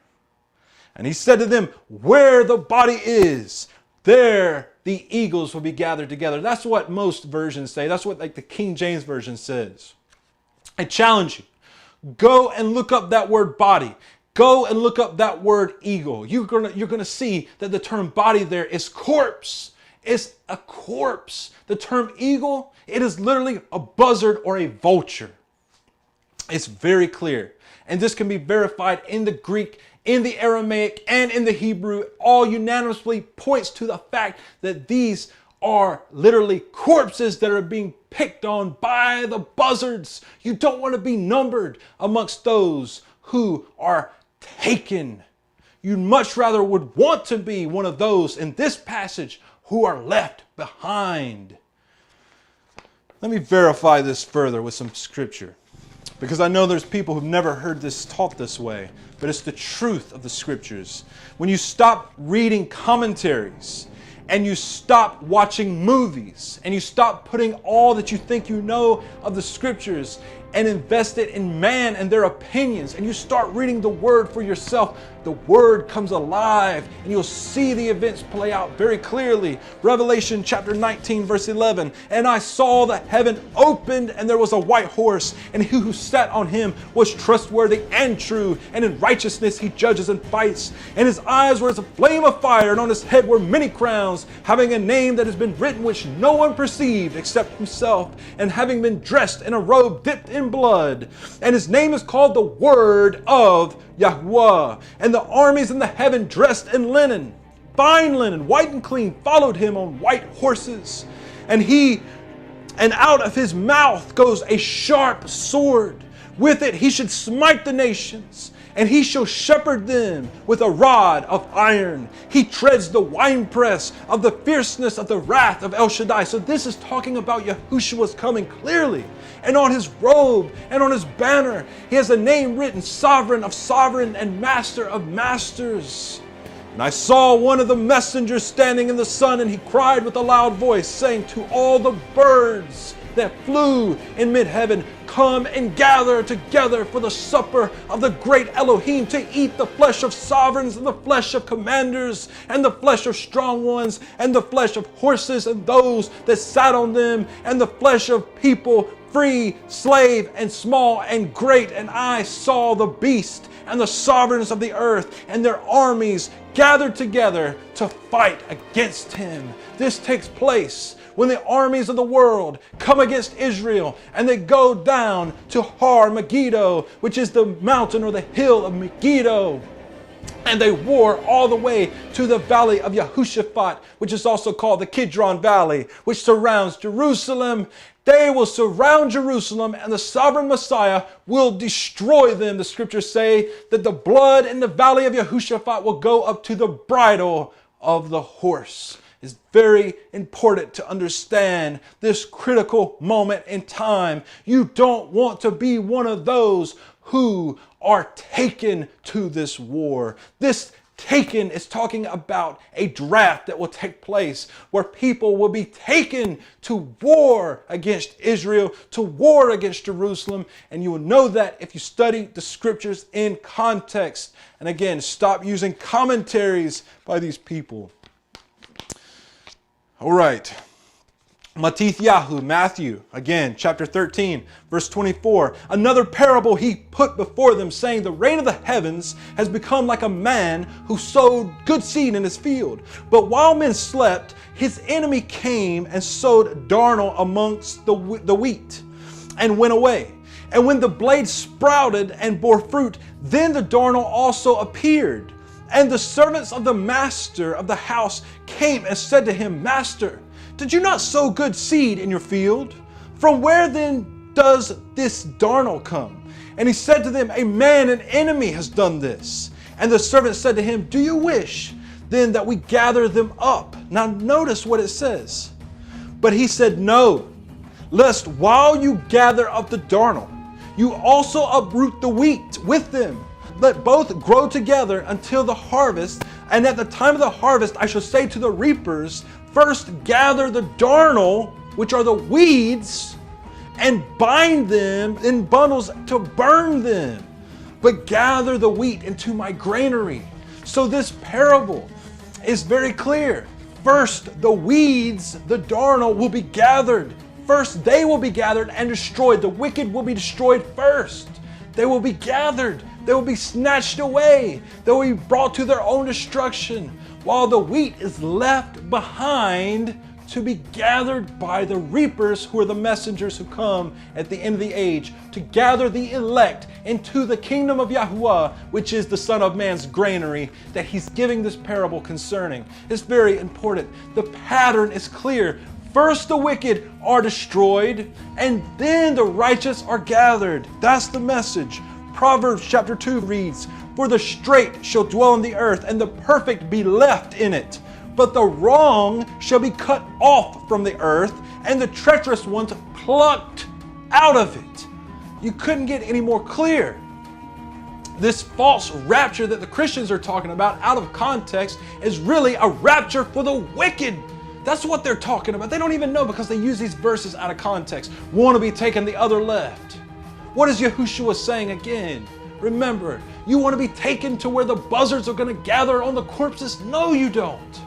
And he said to them, "Where the body is, there the eagles will be gathered together." That's what most versions say. That's what like the King James Version says. I challenge you. Go and look up that word body. Go and look up that word eagle. You're gonna see that the term body there is corpse. It's a corpse. The term eagle, it is literally a buzzard or a vulture. It's very clear. And this can be verified in the Greek, in the Aramaic, and in the Hebrew. All unanimously points to the fact that these are literally corpses that are being picked on by the buzzards. You don't want to be numbered amongst those who are taken. You much rather would want to be one of those in this passage who are left behind. Let me verify this further with some scripture, because I know there's people who've never heard this taught this way, but it's the truth of the scriptures. When you stop reading commentaries and you stop watching movies and you stop putting all that you think you know of the scriptures and invest it in man and their opinions, and you start reading the Word for yourself, the Word comes alive and you'll see the events play out very clearly. Revelation chapter 19 verse 11, and I saw the heaven opened, and there was a white horse, and he who sat on him was trustworthy and true, and in righteousness he judges and fights. And his eyes were as a flame of fire, and on his head were many crowns, having a name that has been written which no one perceived except himself, and having been dressed in a robe dipped in blood. And his name is called the Word of Yahweh. And the armies in the heaven dressed in linen, fine linen, white and clean, followed him on white horses. And out of his mouth goes a sharp sword. With it he should smite the nations, and he shall shepherd them with a rod of iron. He treads the winepress of the fierceness of the wrath of El Shaddai. So this is talking about Yahushua's coming clearly. And on his robe and on his banner, he has a name written, Sovereign of Sovereign and Master of Masters. And I saw one of the messengers standing in the sun, and he cried with a loud voice, saying to all the birds that flew in mid-heaven, come and gather together for the supper of the great Elohim, to eat the flesh of sovereigns, and the flesh of commanders, and the flesh of strong ones, and the flesh of horses and those that sat on them, and the flesh of people, free, slave, and small and great. And I saw the beast and the sovereigns of the earth and their armies gathered together to fight against him. This takes place when the armies of the world come against Israel, and they go down to Har Megiddo, which is the mountain or the hill of Megiddo. And they war all the way to the valley of Yehoshaphat, which is also called the Kidron Valley, which surrounds Jerusalem. They will surround Jerusalem, and the sovereign Messiah will destroy them. The scriptures say that the blood in the valley of Yehoshaphat will go up to the bridle of the horse. It's very important to understand this critical moment in time. You don't want to be one of those who are taken to this war. This taken is talking about a draft that will take place where people will be taken to war against Israel, to war against Jerusalem. And you will know that if you study the scriptures in context. And again, stop using commentaries by these people. All right. Matthew, again, chapter 13, verse 24. Another parable he put before them, saying, the reign of the heavens has become like a man who sowed good seed in his field. But while men slept, his enemy came and sowed darnel amongst the wheat and went away. And when the blade sprouted and bore fruit, then the darnel also appeared. And the servants of the master of the house came and said to him, Master, did you not sow good seed in your field? From where then does this darnel come? And he said to them, a man, an enemy, has done this. And the servant said to him, do you wish then that we gather them up? Now notice what it says. But he said, no, lest while you gather up the darnel, you also uproot the wheat with them. Let both grow together until the harvest. And at the time of the harvest, I shall say to the reapers, first gather the darnel, which are the weeds, and bind them in bundles to burn them. But gather the wheat into my granary. So this parable is very clear. First, the weeds, the darnel, will be gathered. First, they will be gathered and destroyed. The wicked will be destroyed first. They will be gathered. They will be snatched away. They will be brought to their own destruction, while the wheat is left behind to be gathered by the reapers, who are the messengers who come at the end of the age to gather the elect into the kingdom of Yahuwah, which is the Son of Man's granary that he's giving this parable concerning. It's very important. The pattern is clear. First the wicked are destroyed, and then the righteous are gathered. That's the message. Proverbs chapter 2 reads, for the straight shall dwell in the earth, and the perfect be left in it. But the wrong shall be cut off from the earth, and the treacherous ones plucked out of it. You couldn't get any more clear. This false rapture that the Christians are talking about out of context is really a rapture for the wicked. That's what they're talking about. They don't even know, because they use these verses out of context. One will be taken, the other left. What is Yahushua saying again? Remember, you want to be taken to where the buzzards are going to gather on the corpses? No, you don't.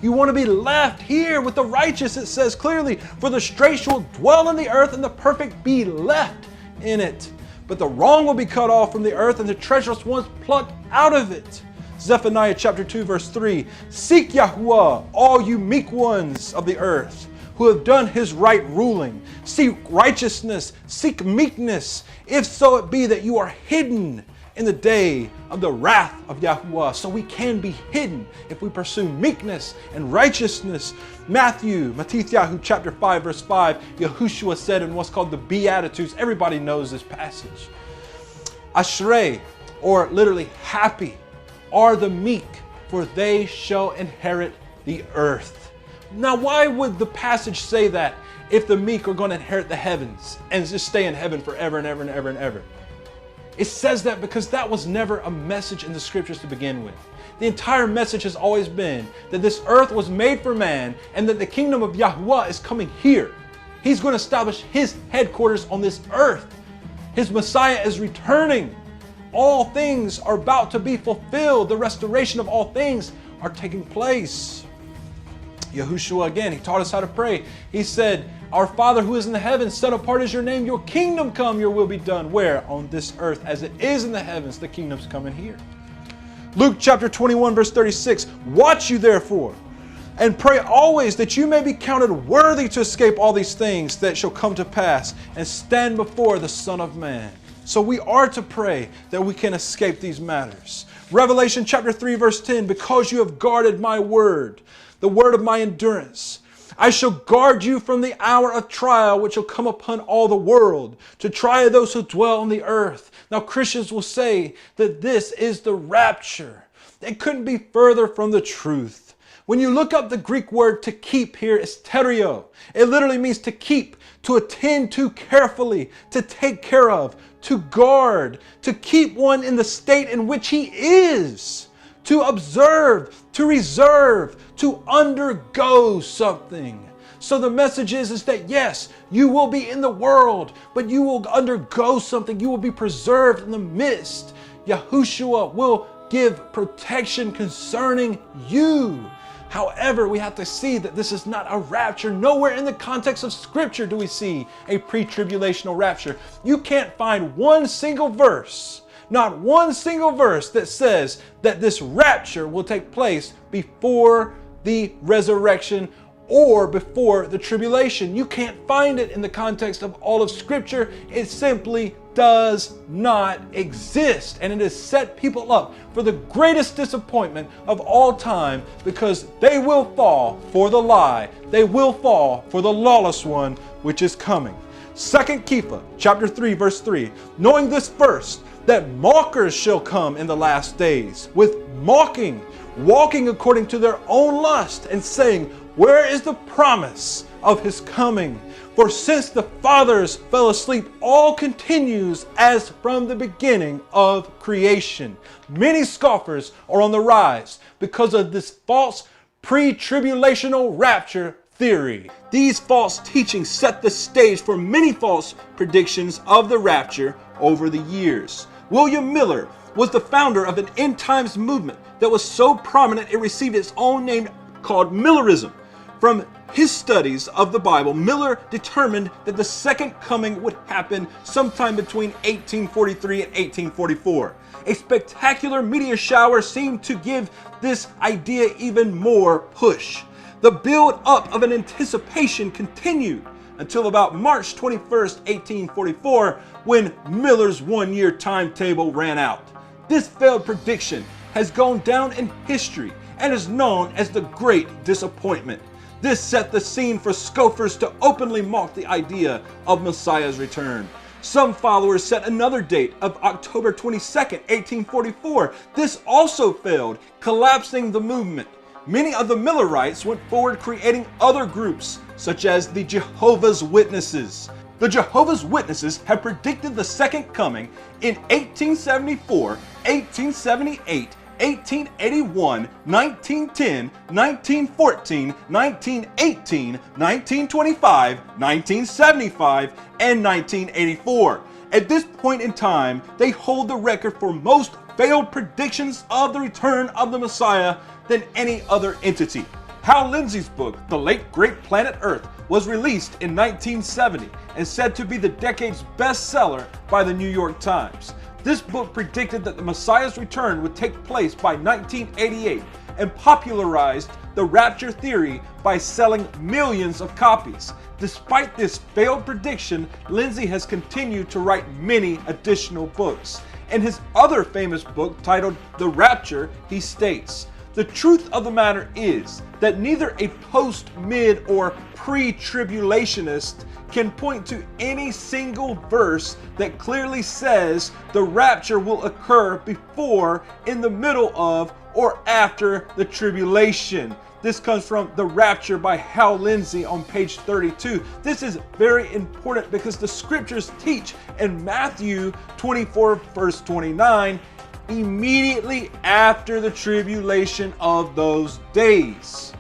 You want to be left here with the righteous, it says clearly, for the straight shall dwell in the earth and the perfect be left in it. But the wrong will be cut off from the earth and the treacherous ones plucked out of it. Zephaniah chapter 2 verse 3, seek Yahuwah, all you meek ones of the earth, who have done his right ruling. Seek righteousness, seek meekness, if so it be that you are hidden in the day of the wrath of Yahuwah. So we can be hidden if we pursue meekness and righteousness. Matthew chapter 5 verse 5, Yahushua said in what's called the Beatitudes, everybody knows this passage. Ashrei, or literally happy, are the meek, for they shall inherit the earth. Now, why would the passage say that if the meek are going to inherit the heavens and just stay in heaven forever and ever and ever and ever? It says that because that was never a message in the scriptures to begin with. The entire message has always been that this earth was made for man and that the kingdom of Yahuwah is coming here. He's going to establish his headquarters on this earth. His Messiah is returning. All things are about to be fulfilled. The restoration of all things are taking place. Yahushua again, he taught us how to pray. He said, our Father who is in the heavens, set apart is your name, your kingdom come, your will be done. Where? On this earth as it is in the heavens, the kingdom's coming here. Luke chapter 21 verse 36, watch you therefore, and pray always that you may be counted worthy to escape all these things that shall come to pass and stand before the Son of Man. So we are to pray that we can escape these matters. Revelation chapter 3 verse 10, because you have guarded my word, the word of my endurance, I shall guard you from the hour of trial which shall come upon all the world, to try those who dwell on the earth. Now Christians will say that this is the rapture. It couldn't be further from the truth. When you look up the Greek word to keep here, it's teorio. It literally means to keep, to attend to carefully, to take care of, to guard, to keep one in the state in which he is, to observe, to reserve, to undergo something. So the message is that yes, you will be in the world, but you will undergo something. You will be preserved in the midst. Yahushua will give protection concerning you. However, we have to see that this is not a rapture. Nowhere in the context of Scripture do we see a pre-tribulational rapture. You can't find one single verse, not one single verse that says that this rapture will take place before the resurrection or before the tribulation. You can't find it in the context of all of Scripture. It simply does not exist. And it has set people up for the greatest disappointment of all time, because they will fall for the lie. They will fall for the lawless one, which is coming. 2 Kepha, chapter 3, verse 3. Knowing this first, that mockers shall come in the last days, with mocking, walking according to their own lust, and saying, where is the promise of his coming? For since the fathers fell asleep, all continues as from the beginning of creation. Many scoffers are on the rise because of this false pre-tribulational rapture theory. These false teachings set the stage for many false predictions of the rapture over the years. William Miller was the founder of an end times movement that was so prominent it received its own name called Millerism. From his studies of the Bible, Miller determined that the second coming would happen sometime between 1843 and 1844. A spectacular meteor shower seemed to give this idea even more push. The build-up of an anticipation continued until about March 21st, 1844, when Miller's one-year timetable ran out. This failed prediction has gone down in history and is known as the Great Disappointment. This set the scene for scoffers to openly mock the idea of Messiah's return. Some followers set another date of October 22nd, 1844. This also failed, collapsing the movement. Many of the Millerites went forward creating other groups, such as the Jehovah's Witnesses. The Jehovah's Witnesses have predicted the second coming in 1874, 1878, 1881, 1910, 1914, 1918, 1925, 1975, and 1984. At this point in time, they hold the record for most failed predictions of the return of the Messiah than any other entity. Hal Lindsey's book, The Late Great Planet Earth, was released in 1970 and said to be the decade's bestseller by the New York Times. This book predicted that the Messiah's return would take place by 1988 and popularized the rapture theory by selling millions of copies. Despite this failed prediction, Lindsey has continued to write many additional books. In his other famous book titled The Rapture, he states, "The truth of the matter is that neither a post, mid, or pre-tribulationist can point to any single verse that clearly says the rapture will occur before, in the middle of, or after the tribulation." This comes from The Rapture by Hal Lindsey on page 32. This is very important because the scriptures teach in Matthew 24 verse 29, immediately after the tribulation of those days.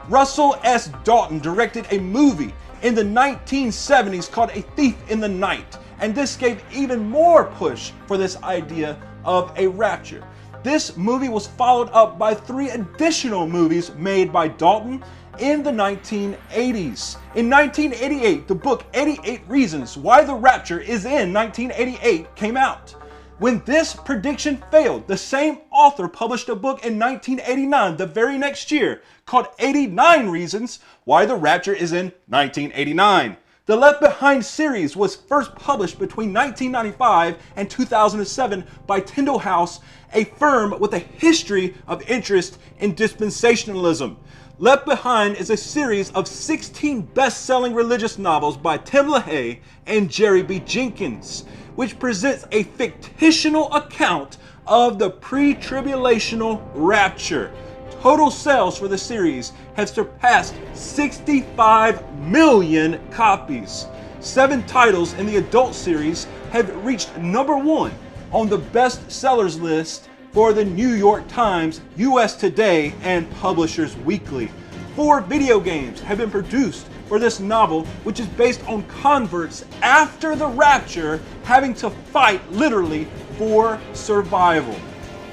Russell S. Dalton directed a movie in the 1970s called A Thief in the Night, and this gave even more push for this idea of a rapture. This movie was followed up by 3 additional movies made by Dalton in the 1980s. In 1988, the book 88 Reasons Why the Rapture is in 1988 came out. When this prediction failed, the same author published a book in 1989, the very next year, called 89 Reasons Why the Rapture is in 1989. The Left Behind series was first published between 1995 and 2007 by Tyndall House, a firm with a history of interest in dispensationalism. Left Behind is a series of 16 best-selling religious novels by Tim LaHaye and Jerry B. Jenkins, which presents a fictional account of the pre-tribulational rapture. Total sales for the series have surpassed 65 million copies. 7 titles in the adult series have reached number 1 on the bestsellers list for the New York Times, US Today, and Publishers Weekly. 4 video games have been produced for this novel, which is based on converts after the rapture having to fight literally for survival.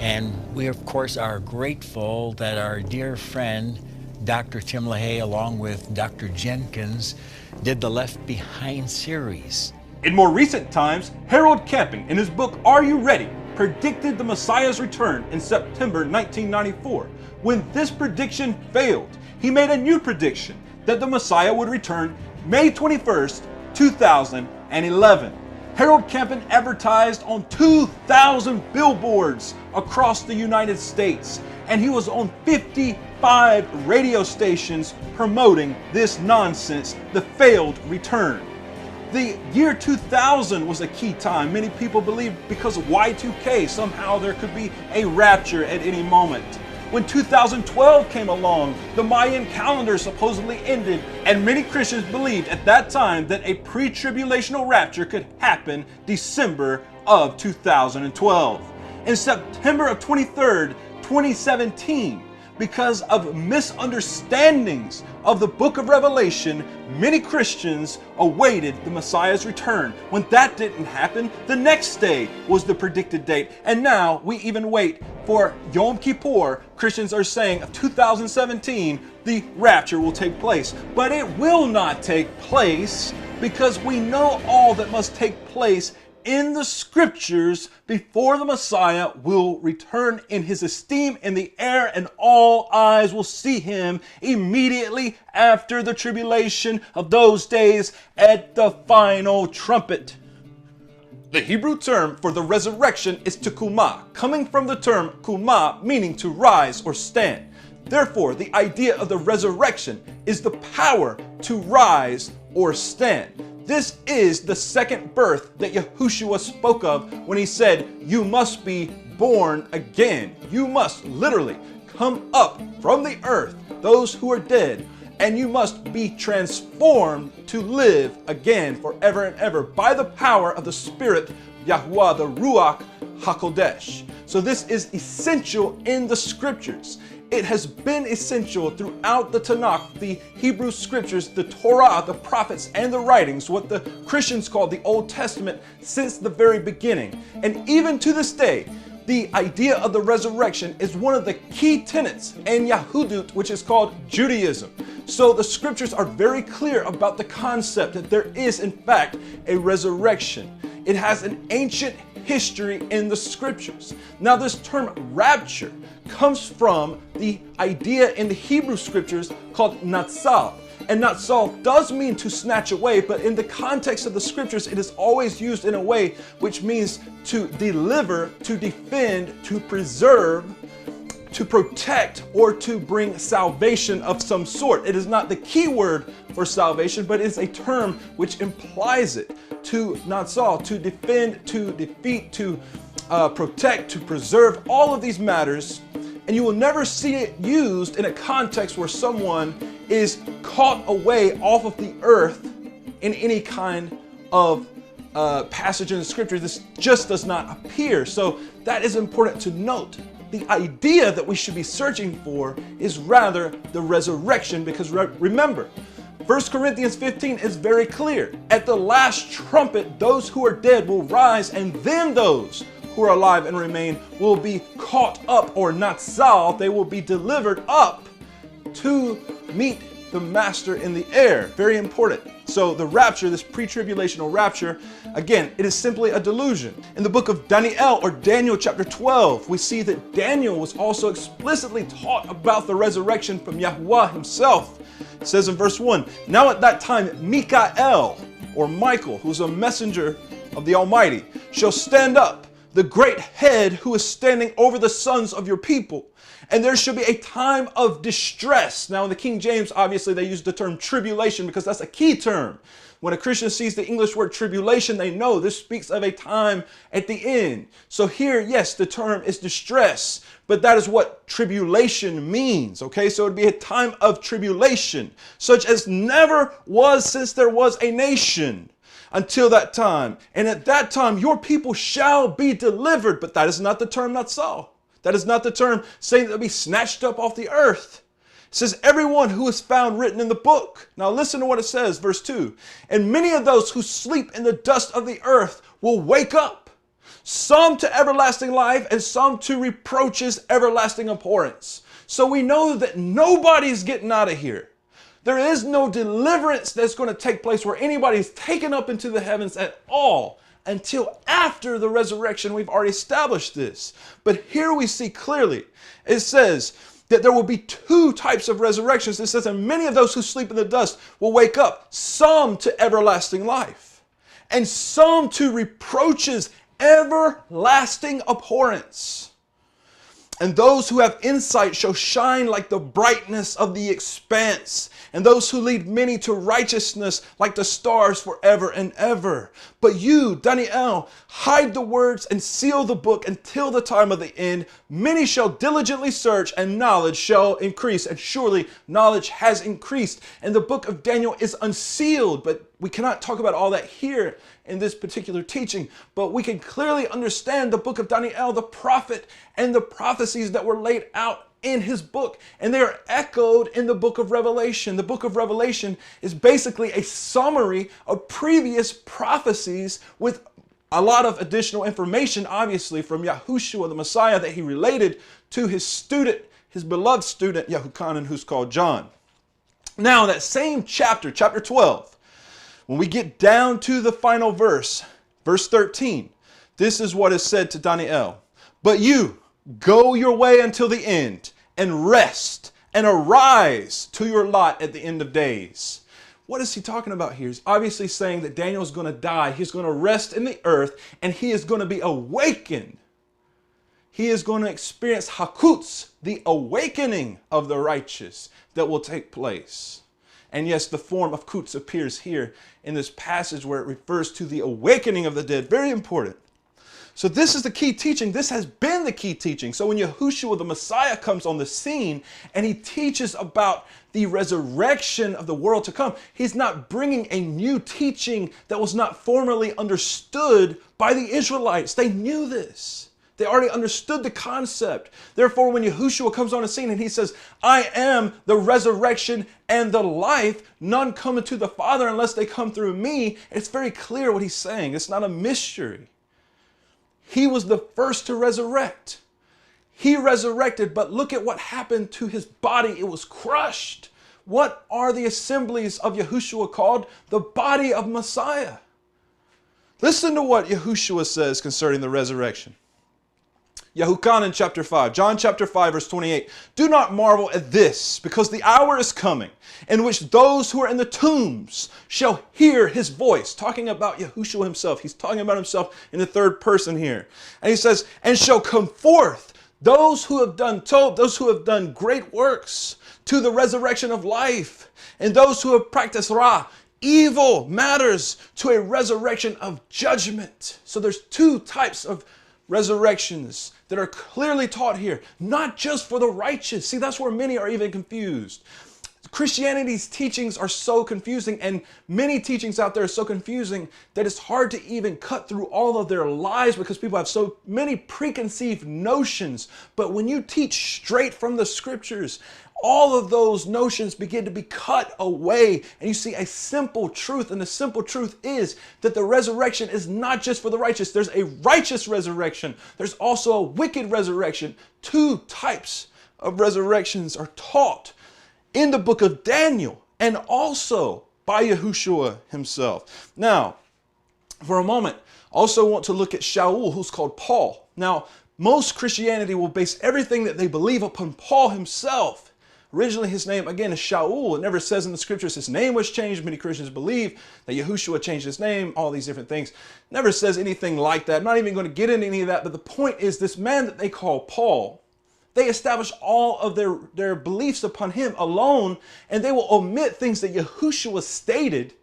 And we, of course, are grateful that our dear friend, Dr. Tim LaHaye, along with Dr. Jenkins, did the Left Behind series. In more recent times, Harold Camping, in his book Are You Ready?, predicted the Messiah's return in September 1994. When this prediction failed, he made a new prediction that the Messiah would return May 21st, 2011. Harold Camping advertised on 2,000 billboards across the United States, and he was on 55 radio stations promoting this nonsense, the failed return. The year 2000 was a key time. Many people believed because of Y2K, somehow there could be a rapture at any moment. When 2012 came along, the Mayan calendar supposedly ended, and many Christians believed at that time that a pre-tribulational rapture could happen December of 2012. In September of 23rd, 2017, because of misunderstandings of the book of Revelation, many Christians awaited the Messiah's return. When that didn't happen, the next day was the predicted date. And now we even wait for Yom Kippur. Christians are saying of 2017, the rapture will take place. But it will not take place because we know all that must take place in the scriptures before the Messiah will return in his esteem in the air, and all eyes will see him immediately after the tribulation of those days at the final trumpet. The Hebrew term for the resurrection is tekuma, coming from the term kuma, meaning to rise or stand. Therefore, the idea of the resurrection is the power to rise or stand. This is the second birth that Yahushua spoke of when he said, you must be born again. You must literally come up from the earth, those who are dead, and you must be transformed to live again forever and ever by the power of the Spirit, Yahuwah, the Ruach HaKodesh. So this is essential in the scriptures. it has been essential throughout the Tanakh, the Hebrew scriptures, the Torah, the prophets, and the writings, what the Christians call the Old Testament, since the very beginning. And even to this day, the idea of the resurrection is one of the key tenets in Yahudut, which is called Judaism. So the scriptures are very clear about the concept that there is, in fact, a resurrection. It has an ancient history in the scriptures. Now, this term rapture comes from the idea in the Hebrew scriptures called natsal. And natsal does mean to snatch away, but in the context of the scriptures, it is always used in a way which means to deliver, to defend, to preserve, to protect, or to bring salvation of some sort. It is not the key word for salvation, but it's a term which implies it. To natsal, to defend, to defeat, to protect, to preserve, all of these matters. And you will never see it used in a context where someone is caught away off of the earth in any kind of passage in the scripture. This just does not appear. So that is important to note. The idea that we should be searching for is rather the resurrection, because remember, 1 Corinthians 15 is very clear. At the last trumpet, those who are dead will rise, and then those who are alive and remain will be caught up, or natsal, they will be delivered up to meet the master in the air. Very important. So the rapture, this pre-tribulational rapture, again, it is simply a delusion. In the book of Daniel, or Daniel chapter 12, we see that Daniel was also explicitly taught about the resurrection from Yahuwah himself. It says in verse 1, "Now at that time, Mikael, or Michael, who's a messenger of the Almighty, shall stand up, the great head who is standing over the sons of your people. And there shall be a time of distress." Now in the King James, obviously they use the term tribulation because that's a key term. When a Christian sees the English word tribulation, they know this speaks of a time at the end. So here, yes, the term is distress, but that is what tribulation means, okay? So it'd be a time of tribulation, such as never was since there was a nation until that time. And at that time, your people shall be delivered. But that is not the term natsal. That is not the term saying they'll be snatched up off the earth. It says, everyone who is found written in the book. Now listen to what it says, verse 2. "And many of those who sleep in the dust of the earth will wake up, some to everlasting life and some to reproaches, everlasting abhorrence." So we know that nobody's getting out of here. There is no deliverance that's going to take place where anybody's taken up into the heavens at all until after the resurrection. We've already established this. But here we see clearly, it says that there will be two types of resurrections. It says, "And many of those who sleep in the dust will wake up, some to everlasting life, and some to reproaches, everlasting abhorrence. And those who have insight shall shine like the brightness of the expanse, and those who lead many to righteousness like the stars forever and ever. But you, Daniel, hide the words and seal the book until the time of the end. Many shall diligently search, and knowledge shall increase." And surely knowledge has increased. And the book of Daniel is unsealed, but we cannot talk about all that here in this particular teaching. But we can clearly understand the book of Daniel, the prophet, and the prophecies that were laid out in his book, and they are echoed in the book of Revelation. The book of Revelation is basically a summary of previous prophecies with a lot of additional information, obviously, from Yahushua, the Messiah, that he related to his student, his beloved student, Yahuchanan, who's called John. Now, that same chapter, chapter 12, when we get down to the final verse, verse 13, this is what is said to Daniel. "But you, go your way until the end, and rest, and arise to your lot at the end of days." What is he talking about here? He's obviously saying that Daniel is going to die. He's going to rest in the earth, and he is going to be awakened. He is going to experience hakutz, the awakening of the righteous that will take place. And yes, the form of kutz appears here in this passage where it refers to the awakening of the dead. Very important. So this is the key teaching. This has been the key teaching. So when Yahushua, the Messiah, comes on the scene and he teaches about the resurrection of the world to come, he's not bringing a new teaching that was not formerly understood by the Israelites. They knew this. They already understood the concept. Therefore, when Yahushua comes on the scene and he says, I am the resurrection and the life, none come into the Father unless they come through me, it's very clear what he's saying. It's not a mystery. He was the first to resurrect. He resurrected, but look at what happened to his body. It was crushed. What are the assemblies of Yahushua called? The body of Messiah. Listen to what Yahushua says concerning the resurrection. Yahuchanan chapter 5, John chapter 5, verse 28. Do not marvel at this, because the hour is coming in which those who are in the tombs shall hear his voice. Talking about Yahushua himself. He's talking about himself in the third person here. And he says, and shall come forth those who have done tov, those who have done great works to the resurrection of life, and those who have practiced ra, evil matters, to a resurrection of judgment. So there's two types of resurrections that are clearly taught here, not just for the righteous. See, that's where many are even confused. Christianity's teachings are so confusing, and many teachings out there are so confusing that it's hard to even cut through all of their lies because people have so many preconceived notions. But when you teach straight from the scriptures, all of those notions begin to be cut away, and you see a simple truth. And the simple truth is that the resurrection is not just for the righteous. There's a righteous resurrection. There's also a wicked resurrection. Two types of resurrections are taught in the book of Daniel and also by Yahushua himself. Now, for a moment, also want to look at Shaul, who's called Paul. Now, most Christianity will base everything that they believe upon Paul himself. Originally, his name, again, is Shaul. It never says in the scriptures his name was changed. Many Christians believe that Yahushua changed his name, all these different things. Never says anything like that. I'm not even going to get into any of that. But the point is, this man that they call Paul, they establish all of their beliefs upon him alone, and they will omit things that Yahushua stated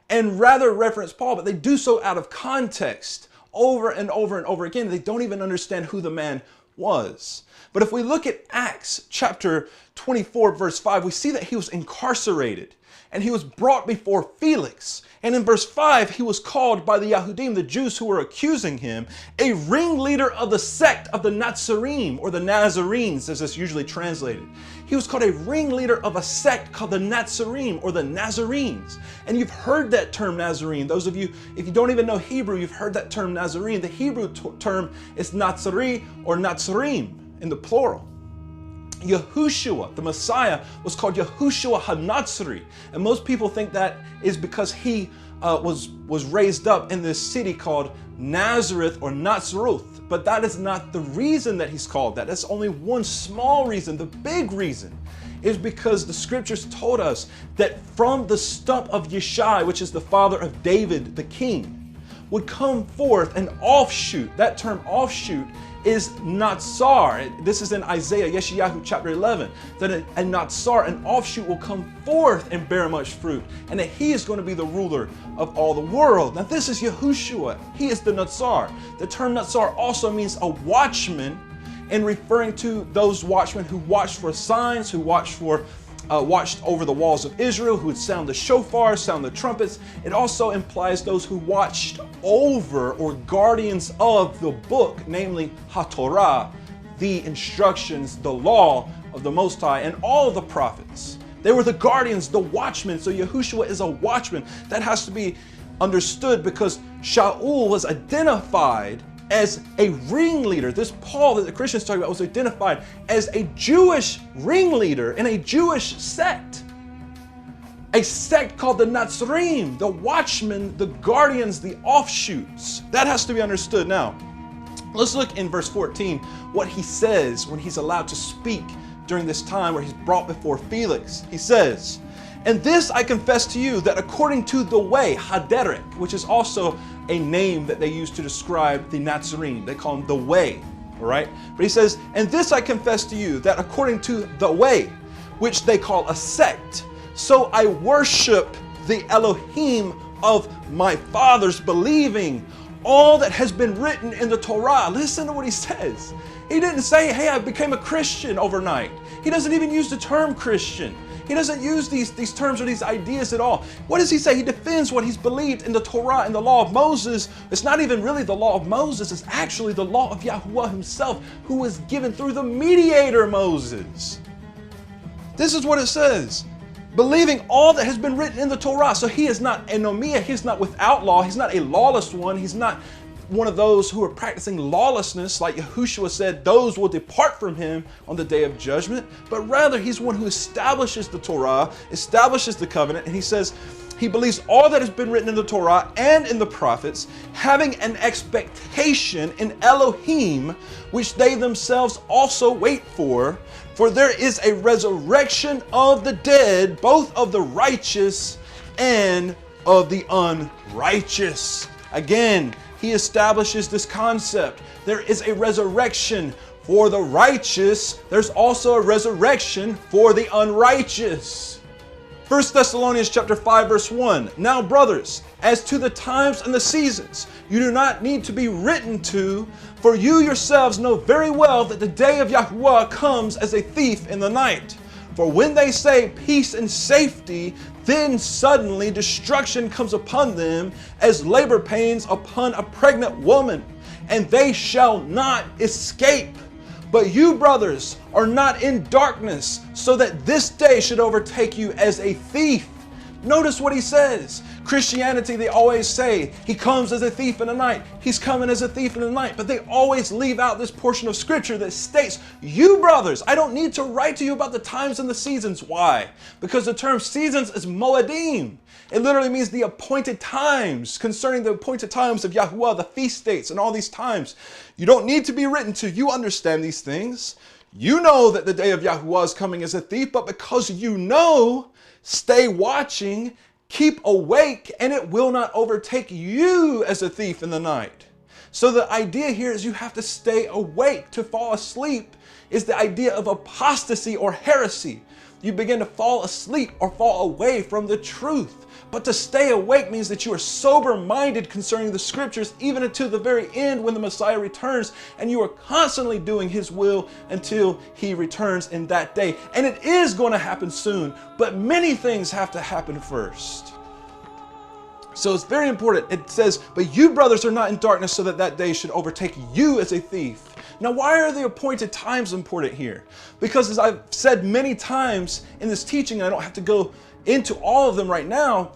and rather reference Paul, but they do so out of context over and over and over again. They don't even understand who the man was. But if we look at Acts chapter 24, verse 5, we see that he was incarcerated and he was brought before Felix. And in verse 5, he was called by the Yahudim, the Jews who were accusing him, a ringleader of the sect of the Nazarene, or the Nazarenes, as it's usually translated. He was called a ringleader of a sect called the Nazarene, or the Nazarenes. And you've heard that term Nazarene. Those of you, if you don't even know Hebrew, you've heard that term Nazarene. The Hebrew term is Nazari or Nazarim in the plural. Yahushua, the Messiah, was called Yahushua HaNazari. And most people think that is because he was raised up in this city called Nazareth or Nazareth. But that is not the reason that he's called that. That's only one small reason. The big reason is because the scriptures told us that from the stump of Yeshai, which is the father of David, the king, would come forth an offshoot. That term offshoot is Natsar. This is in Isaiah, Yeshayahu chapter 11, that a Natsar, an offshoot, will come forth and bear much fruit, and that he is going to be the ruler of all the world. Now this is Yahushua. He is the Natsar. The term Natsar also means a watchman, and referring to those watchmen who watched for signs, who watched over the walls of Israel, who would sound the shofar, sound the trumpets. It also implies those who watched over, or guardians of the book, namely HaTorah, the instructions, the law of the Most High, and all of the prophets. They were the guardians, the watchmen. So Yahushua is a watchman. That has to be understood because Shaul was identified as a ringleader. This Paul that the Christians talk about was identified as a Jewish ringleader in a Jewish sect. A sect called the Nazarene, the watchmen, the guardians, the offshoots. That has to be understood. Now, let's look in verse 14, what he says when he's allowed to speak during this time where he's brought before Felix. He says, and this I confess to you, that according to the way, Haderek, which is also a name that they use to describe the Nazarene. They call him the way, all right? But he says, and this I confess to you, that according to the way, which they call a sect, so I worship the Elohim of my fathers, believing all that has been written in the Torah. Listen to what he says. He didn't say, hey, I became a Christian overnight. He doesn't even use the term Christian. He doesn't use these terms or these ideas at all. What does he say? He defends what he's believed in the Torah and the law of Moses. It's not even really the law of Moses. It's actually the law of Yahuwah himself, who was given through the mediator Moses. This is what it says. Believing all that has been written in the Torah. So he is not anomia. He's not without law. He's not a lawless one. He's not one of those who are practicing lawlessness, like Yahushua said, those will depart from him on the day of judgment. But rather, he's one who establishes the Torah, establishes the covenant, and he says he believes all that has been written in the Torah and in the prophets, having an expectation in Elohim, which they themselves also wait for. For there is a resurrection of the dead, both of the righteous and of the unrighteous. Again, he establishes this concept. There is a resurrection for the righteous. There's also a resurrection for the unrighteous. 1 Thessalonians chapter 5, verse 1. Now, brothers, as to the times and the seasons, you do not need to be written to, for you yourselves know very well that the day of Yahuwah comes as a thief in the night. For when they say peace and safety, then suddenly destruction comes upon them as labor pains upon a pregnant woman, and they shall not escape. But you, brothers, are not in darkness, so that this day should overtake you as a thief. Notice what he says. Christianity, they always say, he comes as a thief in the night. He's coming as a thief in the night. But they always leave out this portion of scripture that states, you brothers, I don't need to write to you about the times and the seasons. Why? Because the term seasons is moedim. It literally means the appointed times, concerning the appointed times of Yahuwah, the feast dates and all these times. You don't need to be written to. You understand these things. You know that the day of Yahuwah is coming as a thief, but because you know, stay watching, keep awake, and it will not overtake you as a thief in the night. So the idea here is you have to stay awake. To fall asleep is the idea of apostasy or heresy. You begin to fall asleep or fall away from the truth. But to stay awake means that you are sober-minded concerning the scriptures, even until the very end when the Messiah returns, and you are constantly doing his will until he returns in that day. And it is going to happen soon, but many things have to happen first. So it's very important. It says, but you brothers are not in darkness, so that that day should overtake you as a thief. Now, why are the appointed times important here? Because as I've said many times in this teaching, I don't have to go into all of them right now,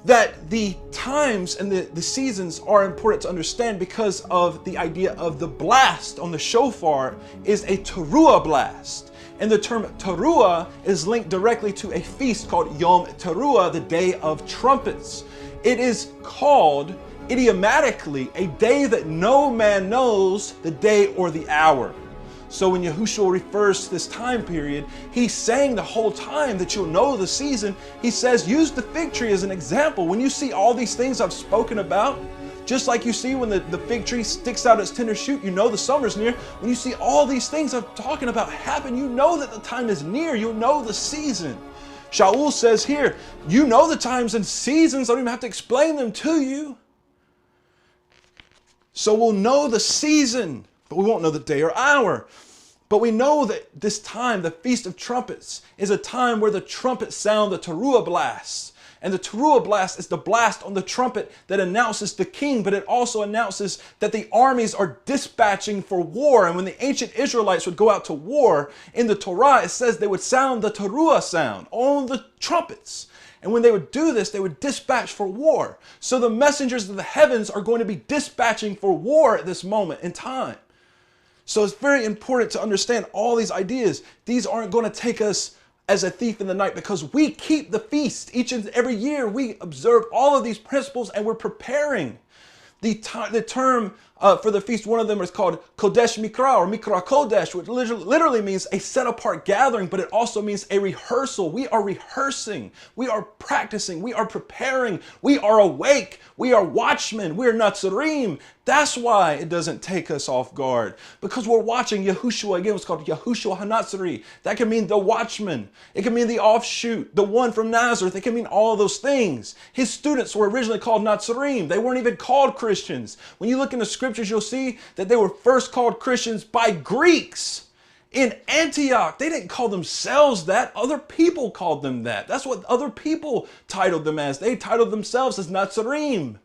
that the times and the seasons are important to understand because of the idea of the blast on the shofar is a teruah blast. And the term teruah is linked directly to a feast called Yom Teruah, the Day of Trumpets. It is called idiomatically a day that no man knows the day or the hour. So when Yahushua refers to this time period, he's saying the whole time that you'll know the season. He says, use the fig tree as an example. When you see all these things I've spoken about, just like you see when the fig tree sticks out its tender shoot, you know the summer's near. When you see all these things I'm talking about happen, you know that the time is near. You'll know the season. Shaul says here, you know the times and seasons. I don't even have to explain them to you. So we'll know the season, but we won't know the day or hour. But we know that this time, the Feast of Trumpets, is a time where the trumpets sound the teruah blast. And the teruah blast is the blast on the trumpet that announces the king, but it also announces that the armies are dispatching for war. And when the ancient Israelites would go out to war, in the Torah, it says they would sound the teruah sound on the trumpets. And when they would do this, they would dispatch for war. So the messengers of the heavens are going to be dispatching for war at this moment in time. So it's very important to understand all these ideas. These aren't going to take us as a thief in the night because we keep the feast each and every year. We observe all of these principles and we're preparing. The term for the feast, one of them is called Kodesh Mikra or Mikra Kodesh, which literally means a set apart gathering, but it also means a rehearsal. We are rehearsing, we are practicing, we are preparing, we are awake, we are watchmen, we are Natzarim. That's why it doesn't take us off guard, because we're watching Yahushua. Again, it's called Yahushua HaNatzari. That can mean the watchman. It can mean the offshoot, the one from Nazareth. It can mean all of those things. His students were originally called Natzarim. They weren't even called Christians. When you look in the scriptures, you'll see that they were first called Christians by Greeks In Antioch, they didn't call themselves that. Other people called them that. That's what other people titled them as. They titled themselves as Nazarim,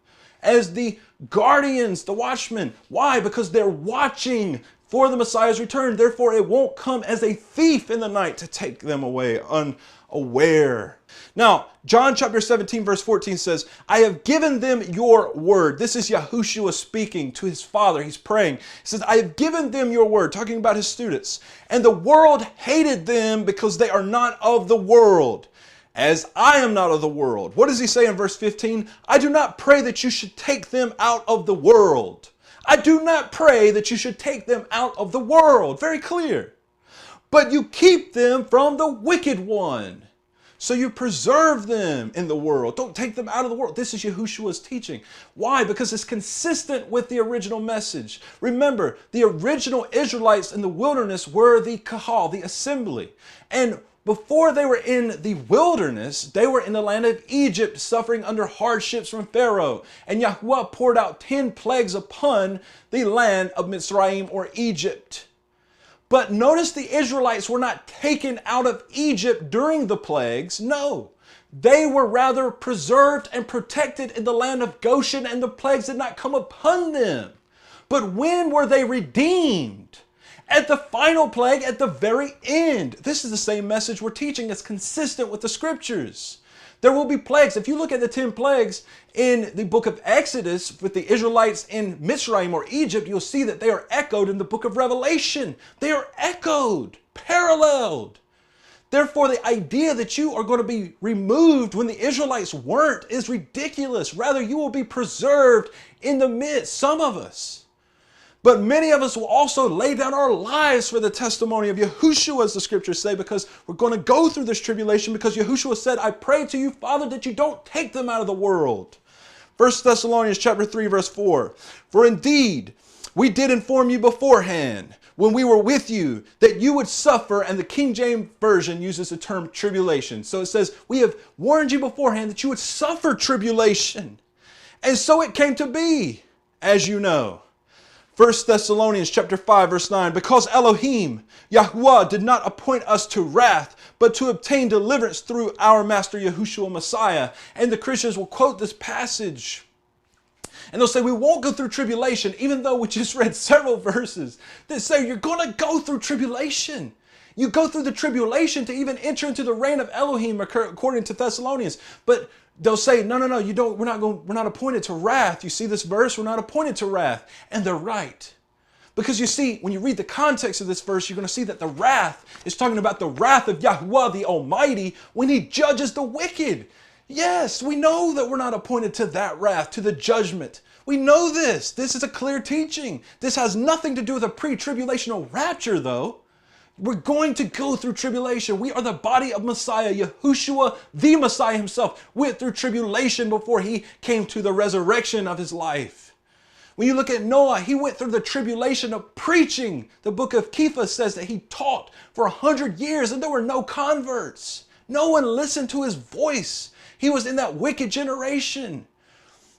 as the guardians, the watchmen. Why? Because they're watching for the Messiah's return. Therefore, it won't come as a thief in the night to take them away unaware. Now, John chapter 17, verse 14 says, I have given them your word. This is Yahushua speaking to his Father. He's praying. He says, I have given them your word, talking about his students. And the world hated them because they are not of the world, as I am not of the world. What does he say in verse 15? I do not pray that you should take them out of the world. I do not pray that you should take them out of the world. Very clear. But you keep them from the wicked one. So you preserve them in the world. Don't take them out of the world. This is Yahushua's teaching. Why? Because it's consistent with the original message. Remember, the original Israelites in the wilderness were the kahal, the assembly. And before they were in the wilderness, they were in the land of Egypt, suffering under hardships from Pharaoh. And Yahuwah poured out 10 plagues upon the land of Mitzrayim, or Egypt. But notice the Israelites were not taken out of Egypt during the plagues. No, they were rather preserved and protected in the land of Goshen, and the plagues did not come upon them. But when were they redeemed? At the final plague, at the very end. This is the same message we're teaching that's consistent with the scriptures. There will be plagues. If you look at the 10 plagues in the book of Exodus with the Israelites in Mitzrayim, or Egypt, you'll see that they are echoed in the book of Revelation. They are echoed, paralleled. Therefore, the idea that you are going to be removed when the Israelites weren't is ridiculous. Rather, you will be preserved in the midst, some of us. But many of us will also lay down our lives for the testimony of Yahushua, as the scriptures say, because we're going to go through this tribulation, because Yahushua said, I pray to you, Father, that you don't take them out of the world. 1 Thessalonians chapter 3, verse 4. For indeed, we did inform you beforehand, when we were with you, that you would suffer, and the King James Version uses the term tribulation. So it says, we have warned you beforehand that you would suffer tribulation. And so it came to be, as you know. 1 Thessalonians chapter 5, verse 9, because Elohim, Yahuwah, did not appoint us to wrath, but to obtain deliverance through our Master Yahushua Messiah. And the Christians will quote this passage. And they'll say, we won't go through tribulation, even though we just read several verses that say you're going to go through tribulation. You go through the tribulation to even enter into the reign of Elohim, according to Thessalonians. But they'll say, no, you don't. We're not appointed to wrath. You see this verse? We're not appointed to wrath. And they're right. Because you see, when you read the context of this verse, you're going to see that the wrath is talking about the wrath of Yahuwah, the Almighty, when he judges the wicked. Yes, we know that we're not appointed to that wrath, to the judgment. We know this. This is a clear teaching. This has nothing to do with a pre-tribulational rapture, though. We're going to go through tribulation. We are the body of Messiah. Yahushua, the Messiah himself, went through tribulation before he came to the resurrection of his life. When you look at Noah, he went through the tribulation of preaching. The book of Kepha says that he taught for 100 years and there were no converts. No one listened to his voice. He was in that wicked generation.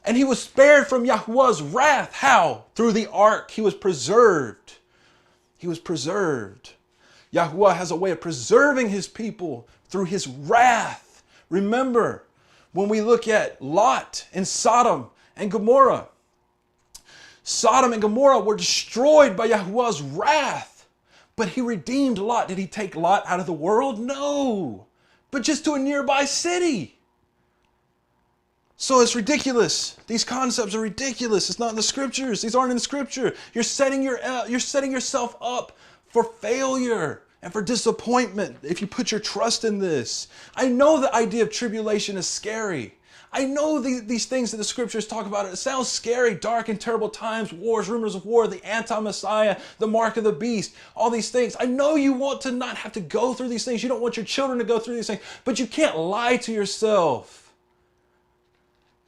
And he was spared from Yahuwah's wrath. How? Through the ark. He was preserved. He was preserved. Yahuwah has a way of preserving his people through his wrath. Remember, when we look at Lot and Sodom and Gomorrah, Sodom and Gomorrah were destroyed by Yahuwah's wrath. But he redeemed Lot. Did he take Lot out of the world? No, but just to a nearby city. So it's ridiculous. These concepts are ridiculous. It's not in the scriptures. These aren't in the scripture. You're setting yourself up for failure and for disappointment if you put your trust in this. I know the idea of tribulation is scary. I know these things that the scriptures talk about. It sounds scary, dark and terrible times, wars, rumors of war, the anti-Messiah, the mark of the beast, all these things. I know you want to not have to go through these things. You don't want your children to go through these things, but you can't lie to yourself.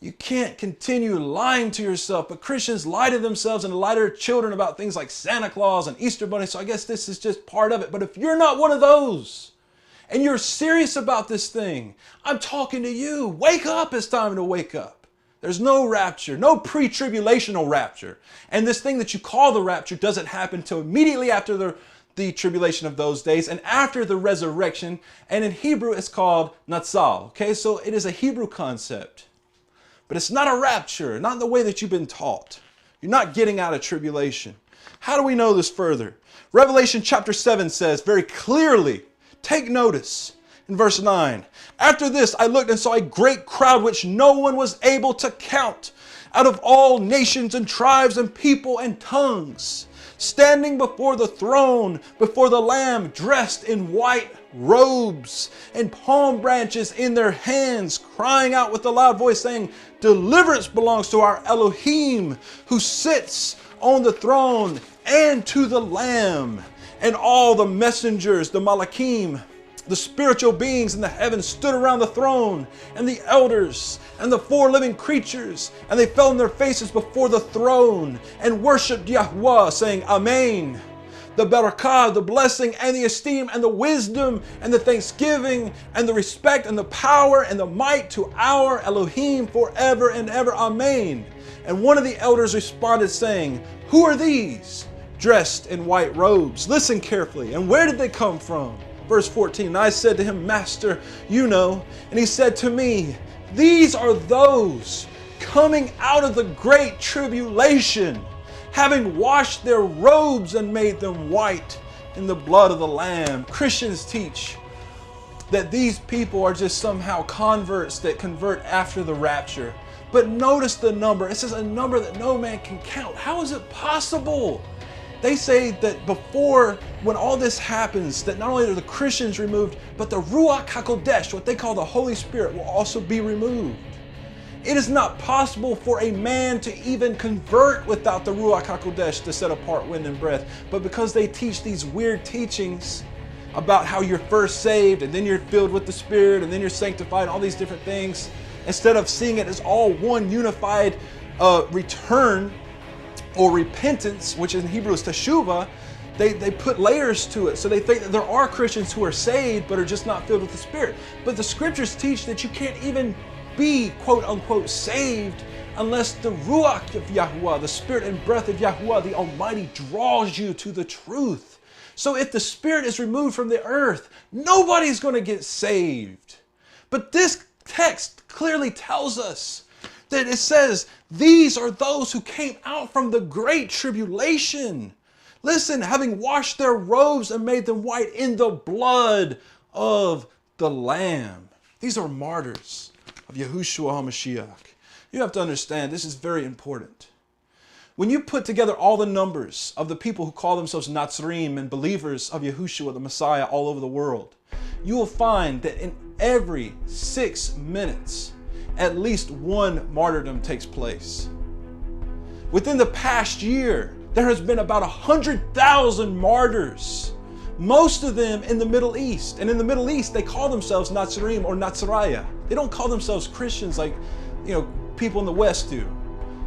You can't continue lying to yourself, but Christians lie to themselves and lie to their children about things like Santa Claus and Easter Bunny, so I guess this is just part of it. But if you're not one of those, and you're serious about this thing, I'm talking to you. Wake up, it's time to wake up. There's no rapture, no pre-tribulational rapture. And this thing that you call the rapture doesn't happen until immediately after the tribulation of those days and after the resurrection. And in Hebrew, it's called natsal. Okay, so it is a Hebrew concept. But it's not a rapture, not in the way that you've been taught. You're not getting out of tribulation. How do we know this further? Revelation chapter 7 says very clearly, take notice in verse 9. After this, I looked and saw a great crowd which no one was able to count, out of all nations and tribes and people and tongues, standing before the throne, before the Lamb, dressed in white robes and palm branches in their hands, crying out with a loud voice, saying, deliverance belongs to our Elohim, who sits on the throne, and to the Lamb. And all the messengers, the Malachim, the spiritual beings in the heavens, stood around the throne, and the elders, and the four living creatures, and they fell on their faces before the throne, and worshipped Yahweh, saying, Amen. The barakah, the blessing, and the esteem, and the wisdom, and the thanksgiving, and the respect, and the power, and the might to our Elohim forever and ever. Amen. And one of the elders responded, saying, who are these dressed in white robes? Listen carefully. And where did they come from? Verse 14, and I said to him, Master, you know. And he said to me, these are those coming out of the great tribulation, having washed their robes and made them white in the blood of the Lamb. Christians teach that these people are just somehow converts that convert after the rapture. But notice the number. It says a number that no man can count. How is it possible? They say that before, when all this happens, that not only are the Christians removed, but the Ruach HaKodesh, what they call the Holy Spirit, will also be removed. It is not possible for a man to even convert without the Ruach HaKodesh to set apart wind and breath. But because they teach these weird teachings about how you're first saved, and then you're filled with the Spirit, and then you're sanctified, and all these different things, instead of seeing it as all one unified return or repentance, which in Hebrew is teshuvah, they put layers to it. So they think that there are Christians who are saved but are just not filled with the Spirit. But the scriptures teach that you can't even be quote unquote saved unless the Ruach of Yahuwah, the Spirit and breath of Yahuwah, the Almighty, draws you to the truth. So if the Spirit is removed from the earth, nobody's going to get saved. But this text clearly tells us that it says these are those who came out from the great tribulation. Listen, having washed their robes and made them white in the blood of the Lamb. These are martyrs of Yahushua HaMashiach. You have to understand, this is very important. When you put together all the numbers of the people who call themselves Nazarene and believers of Yahushua, the Messiah, all over the world, you will find that in every 6 minutes, at least one martyrdom takes place. Within the past year, there has been about 100,000 martyrs, most of them in the Middle East. And in the Middle East, they call themselves Nazarene or Nazariah. They don't call themselves Christians like, people in the West do.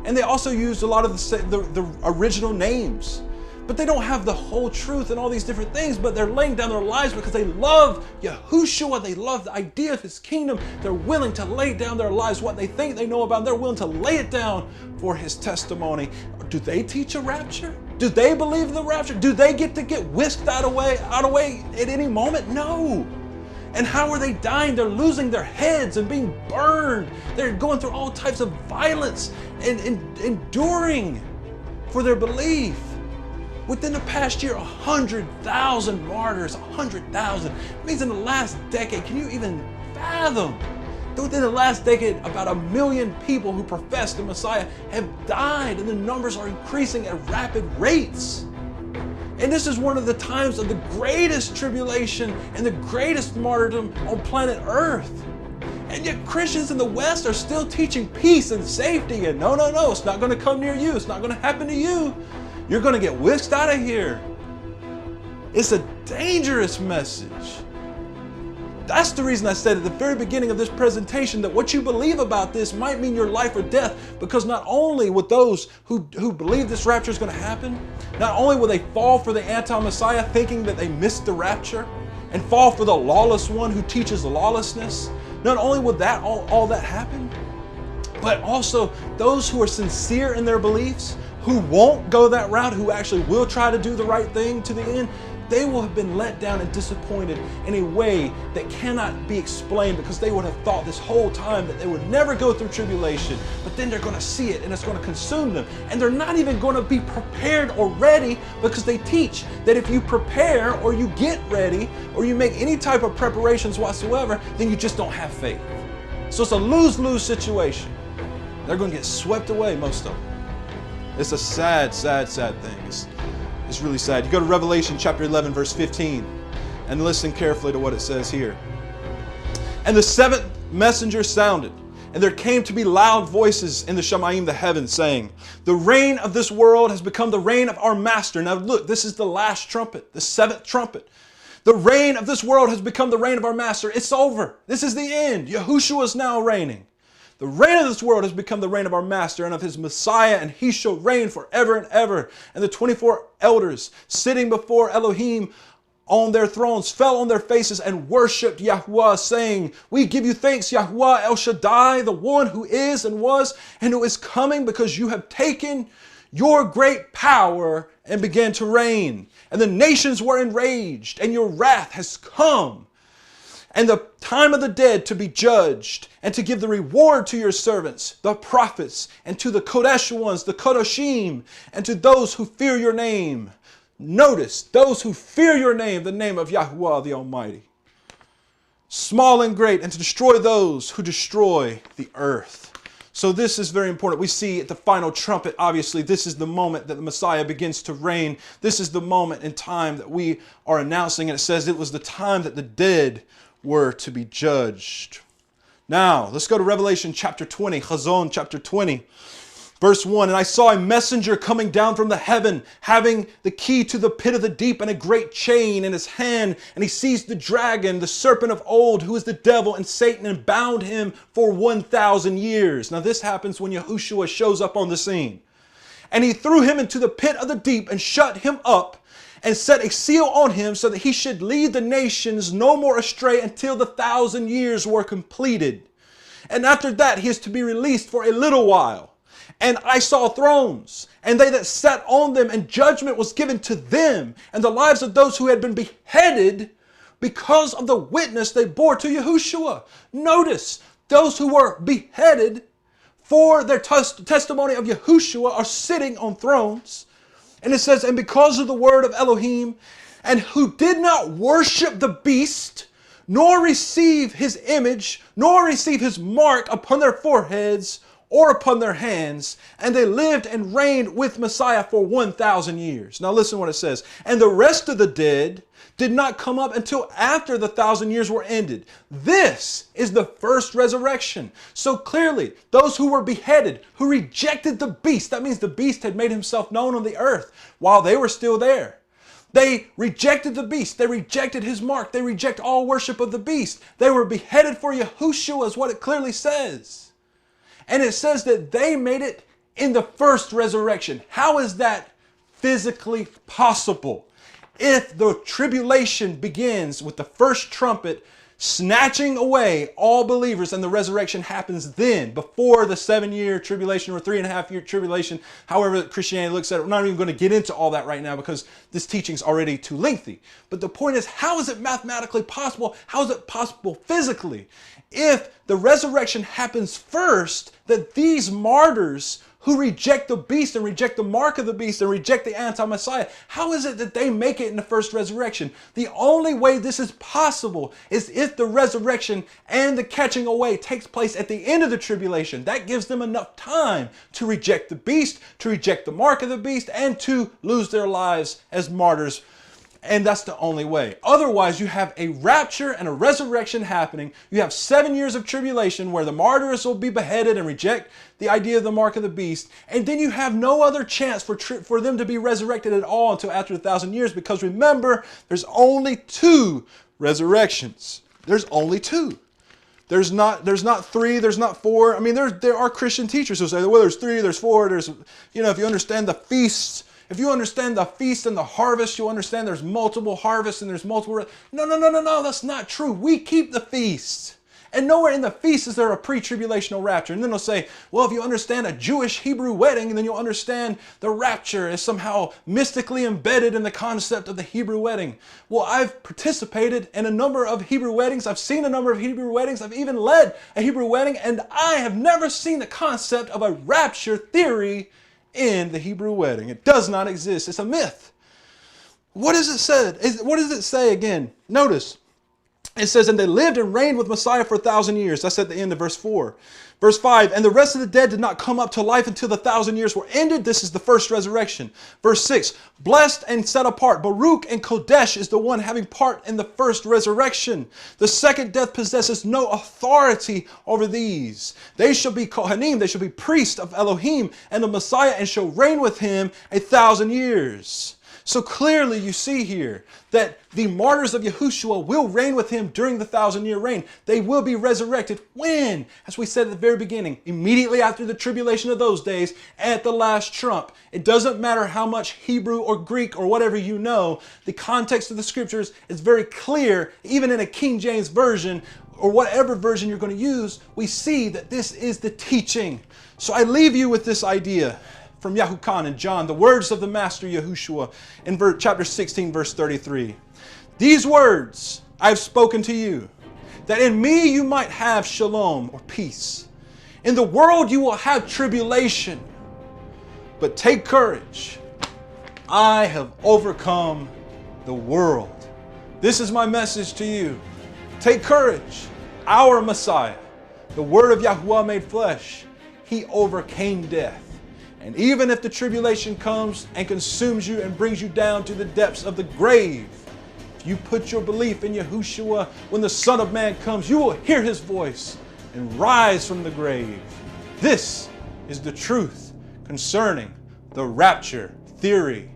And they also use a lot of the original names. But they don't have the whole truth and all these different things, but they're laying down their lives because they love Yahushua. They love the idea of his kingdom. They're willing to lay down their lives, what they think they know about. They're willing to lay it down for his testimony. Do they teach a rapture? Do they believe in the rapture? Do they get whisked out of way at any moment? No. And how are they dying? They're losing their heads and being burned. They're going through all types of violence and enduring for their belief. Within the past year, 100,000 martyrs, 100,000. It means in the last decade, can you even fathom? Within the last decade, about 1 million people who profess the Messiah have died, and the numbers are increasing at rapid rates. And this is one of the times of the greatest tribulation and the greatest martyrdom on planet Earth. And yet Christians in the West are still teaching peace and safety, and no, it's not going to come near you. It's not going to happen to you. You're going to get whisked out of here. It's a dangerous message. That's the reason I said at the very beginning of this presentation that what you believe about this might mean your life or death, because not only with those who believe this rapture is going to happen, not only will they fall for the anti-Messiah thinking that they missed the rapture and fall for the lawless one who teaches lawlessness, not only will that all that happen, but also those who are sincere in their beliefs, who won't go that route, who actually will try to do the right thing to the end, they will have been let down and disappointed in a way that cannot be explained, because they would have thought this whole time that they would never go through tribulation, but then they're going to see it and it's going to consume them. And they're not even going to be prepared or ready, because they teach that if you prepare or you get ready or you make any type of preparations whatsoever, then you just don't have faith. So it's a lose-lose situation. They're going to get swept away, most of them. It's a sad, sad, sad thing. It's really sad. You go to Revelation chapter 11, verse 15, and listen carefully to what it says here. And the seventh messenger sounded, and there came to be loud voices in the Shamayim, the heavens, saying, the reign of this world has become the reign of our master. Now look, this is the last trumpet, the seventh trumpet. The reign of this world has become the reign of our master. It's over. This is the end. Yahushua is now reigning. The reign of this world has become the reign of our master and of his Messiah, and he shall reign forever and ever. And the 24 elders sitting before Elohim on their thrones fell on their faces and worshipped Yahuwah, saying, we give you thanks, Yahuwah El Shaddai, the one who is and was and who is coming, because you have taken your great power and began to reign. And the nations were enraged, and your wrath has come. And the time of the dead to be judged, and to give the reward to your servants, the prophets, and to the Kodesh ones, the Kodoshim, and to those who fear your name. Notice, those who fear your name, the name of Yahuwah the Almighty. Small and great, and to destroy those who destroy the earth. So this is very important. We see at the final trumpet, obviously, this is the moment that the Messiah begins to reign. This is the moment in time that we are announcing, and it says it was the time that the dead were to be judged. Now, let's go to Revelation chapter 20, Chazon chapter 20, verse 1. And I saw a messenger coming down from the heaven, having the key to the pit of the deep and a great chain in his hand. And he seized the dragon, the serpent of old, who is the devil and Satan, and bound him for 1,000 years. Now, this happens when Yahushua shows up on the scene. And he threw him into the pit of the deep and shut him up, and set a seal on him, so that he should lead the nations no more astray until the 1,000 years were completed. And after that he is to be released for a little while. And I saw thrones, and they that sat on them, and judgment was given to them, and the lives of those who had been beheaded because of the witness they bore to Yahushua. Notice, those who were beheaded for their testimony of Yahushua are sitting on thrones. And it says, and because of the word of Elohim, and who did not worship the beast, nor receive his image, nor receive his mark upon their foreheads or upon their hands, and they lived and reigned with Messiah for 1,000 years. Now listen what it says. And the rest of the dead did not come up until after the 1,000 years were ended. This is the first resurrection. So clearly, those who were beheaded, who rejected the beast, that means the beast had made himself known on the earth while they were still there. They rejected the beast. They rejected his mark. They reject all worship of the beast. They were beheaded for Yahushua, is what it clearly says. And it says that they made it in the first resurrection. How is that physically possible? If the tribulation begins with the first trumpet snatching away all believers, and the resurrection happens then, before the 7-year tribulation or 3.5-year tribulation, however Christianity looks at it. We're not even going to get into all that right now, because this teaching is already too lengthy. But the point is, how is it mathematically possible? How is it possible physically? If the resurrection happens first, that these martyrs who reject the beast and reject the mark of the beast and reject the anti-Messiah, how is it that they make it in the first resurrection? The only way this is possible is if the resurrection and the catching away takes place at the end of the tribulation. That gives them enough time to reject the beast, to reject the mark of the beast, and to lose their lives as martyrs. And that's the only way. Otherwise, you have a rapture and a resurrection happening. You have 7 years of tribulation where the martyrs will be beheaded and reject the idea of the mark of the beast. And then you have no other chance for them to be resurrected at all until after the 1,000 years. Because remember, there's only 2 resurrections. There's only 2. There's not 3, there's not 4. I mean, there are Christian teachers who say, well, there's 3, there's 4, there's, if you understand the feasts, if you understand the feast and the harvest, you'll understand there's multiple harvests and there's multiple. No, that's not true. We keep the feasts And nowhere in the feast is there a pre-tribulational rapture. And then they'll say, well, if you understand a Jewish Hebrew wedding, then you'll understand the rapture is somehow mystically embedded in the concept of the Hebrew wedding. Well, I've participated in a number of Hebrew weddings. I've seen a number of Hebrew weddings. I've even led a Hebrew wedding, and I have never seen the concept of a rapture theory in the Hebrew wedding. It does not exist. It's a myth. What does it say? What does it say again? Notice. It says, and they lived and reigned with Messiah for 1,000 years. That's at the end of verse 4. Verse 5, and the rest of the dead did not come up to life until the 1,000 years were ended. This is the first resurrection. Verse 6, blessed and set apart. Baruch and Kodesh is the one having part in the first resurrection. The second death possesses no authority over these. They shall be Kohanim, they shall be priests of Elohim and the Messiah, and shall reign with him 1,000 years. So clearly you see here that the martyrs of Yahushua will reign with him during the 1,000-year reign. They will be resurrected when? As we said at the very beginning, immediately after the tribulation of those days, at the last trump. It doesn't matter how much Hebrew or Greek or whatever you know, the context of the scriptures is very clear. Even in a King James version or whatever version you're going to use, we see that this is the teaching. So I leave you with this idea from Yahukan and John, the words of the Master Yahushua in chapter 16, verse 33. These words I have spoken to you, that in me you might have shalom or peace. In the world you will have tribulation, but take courage. I have overcome the world. This is my message to you. Take courage. Our Messiah, the Word of Yahuwah made flesh, he overcame death. And even if the tribulation comes and consumes you and brings you down to the depths of the grave, if you put your belief in Yahushua, when the Son of Man comes, you will hear his voice and rise from the grave. This is the truth concerning the rapture theory.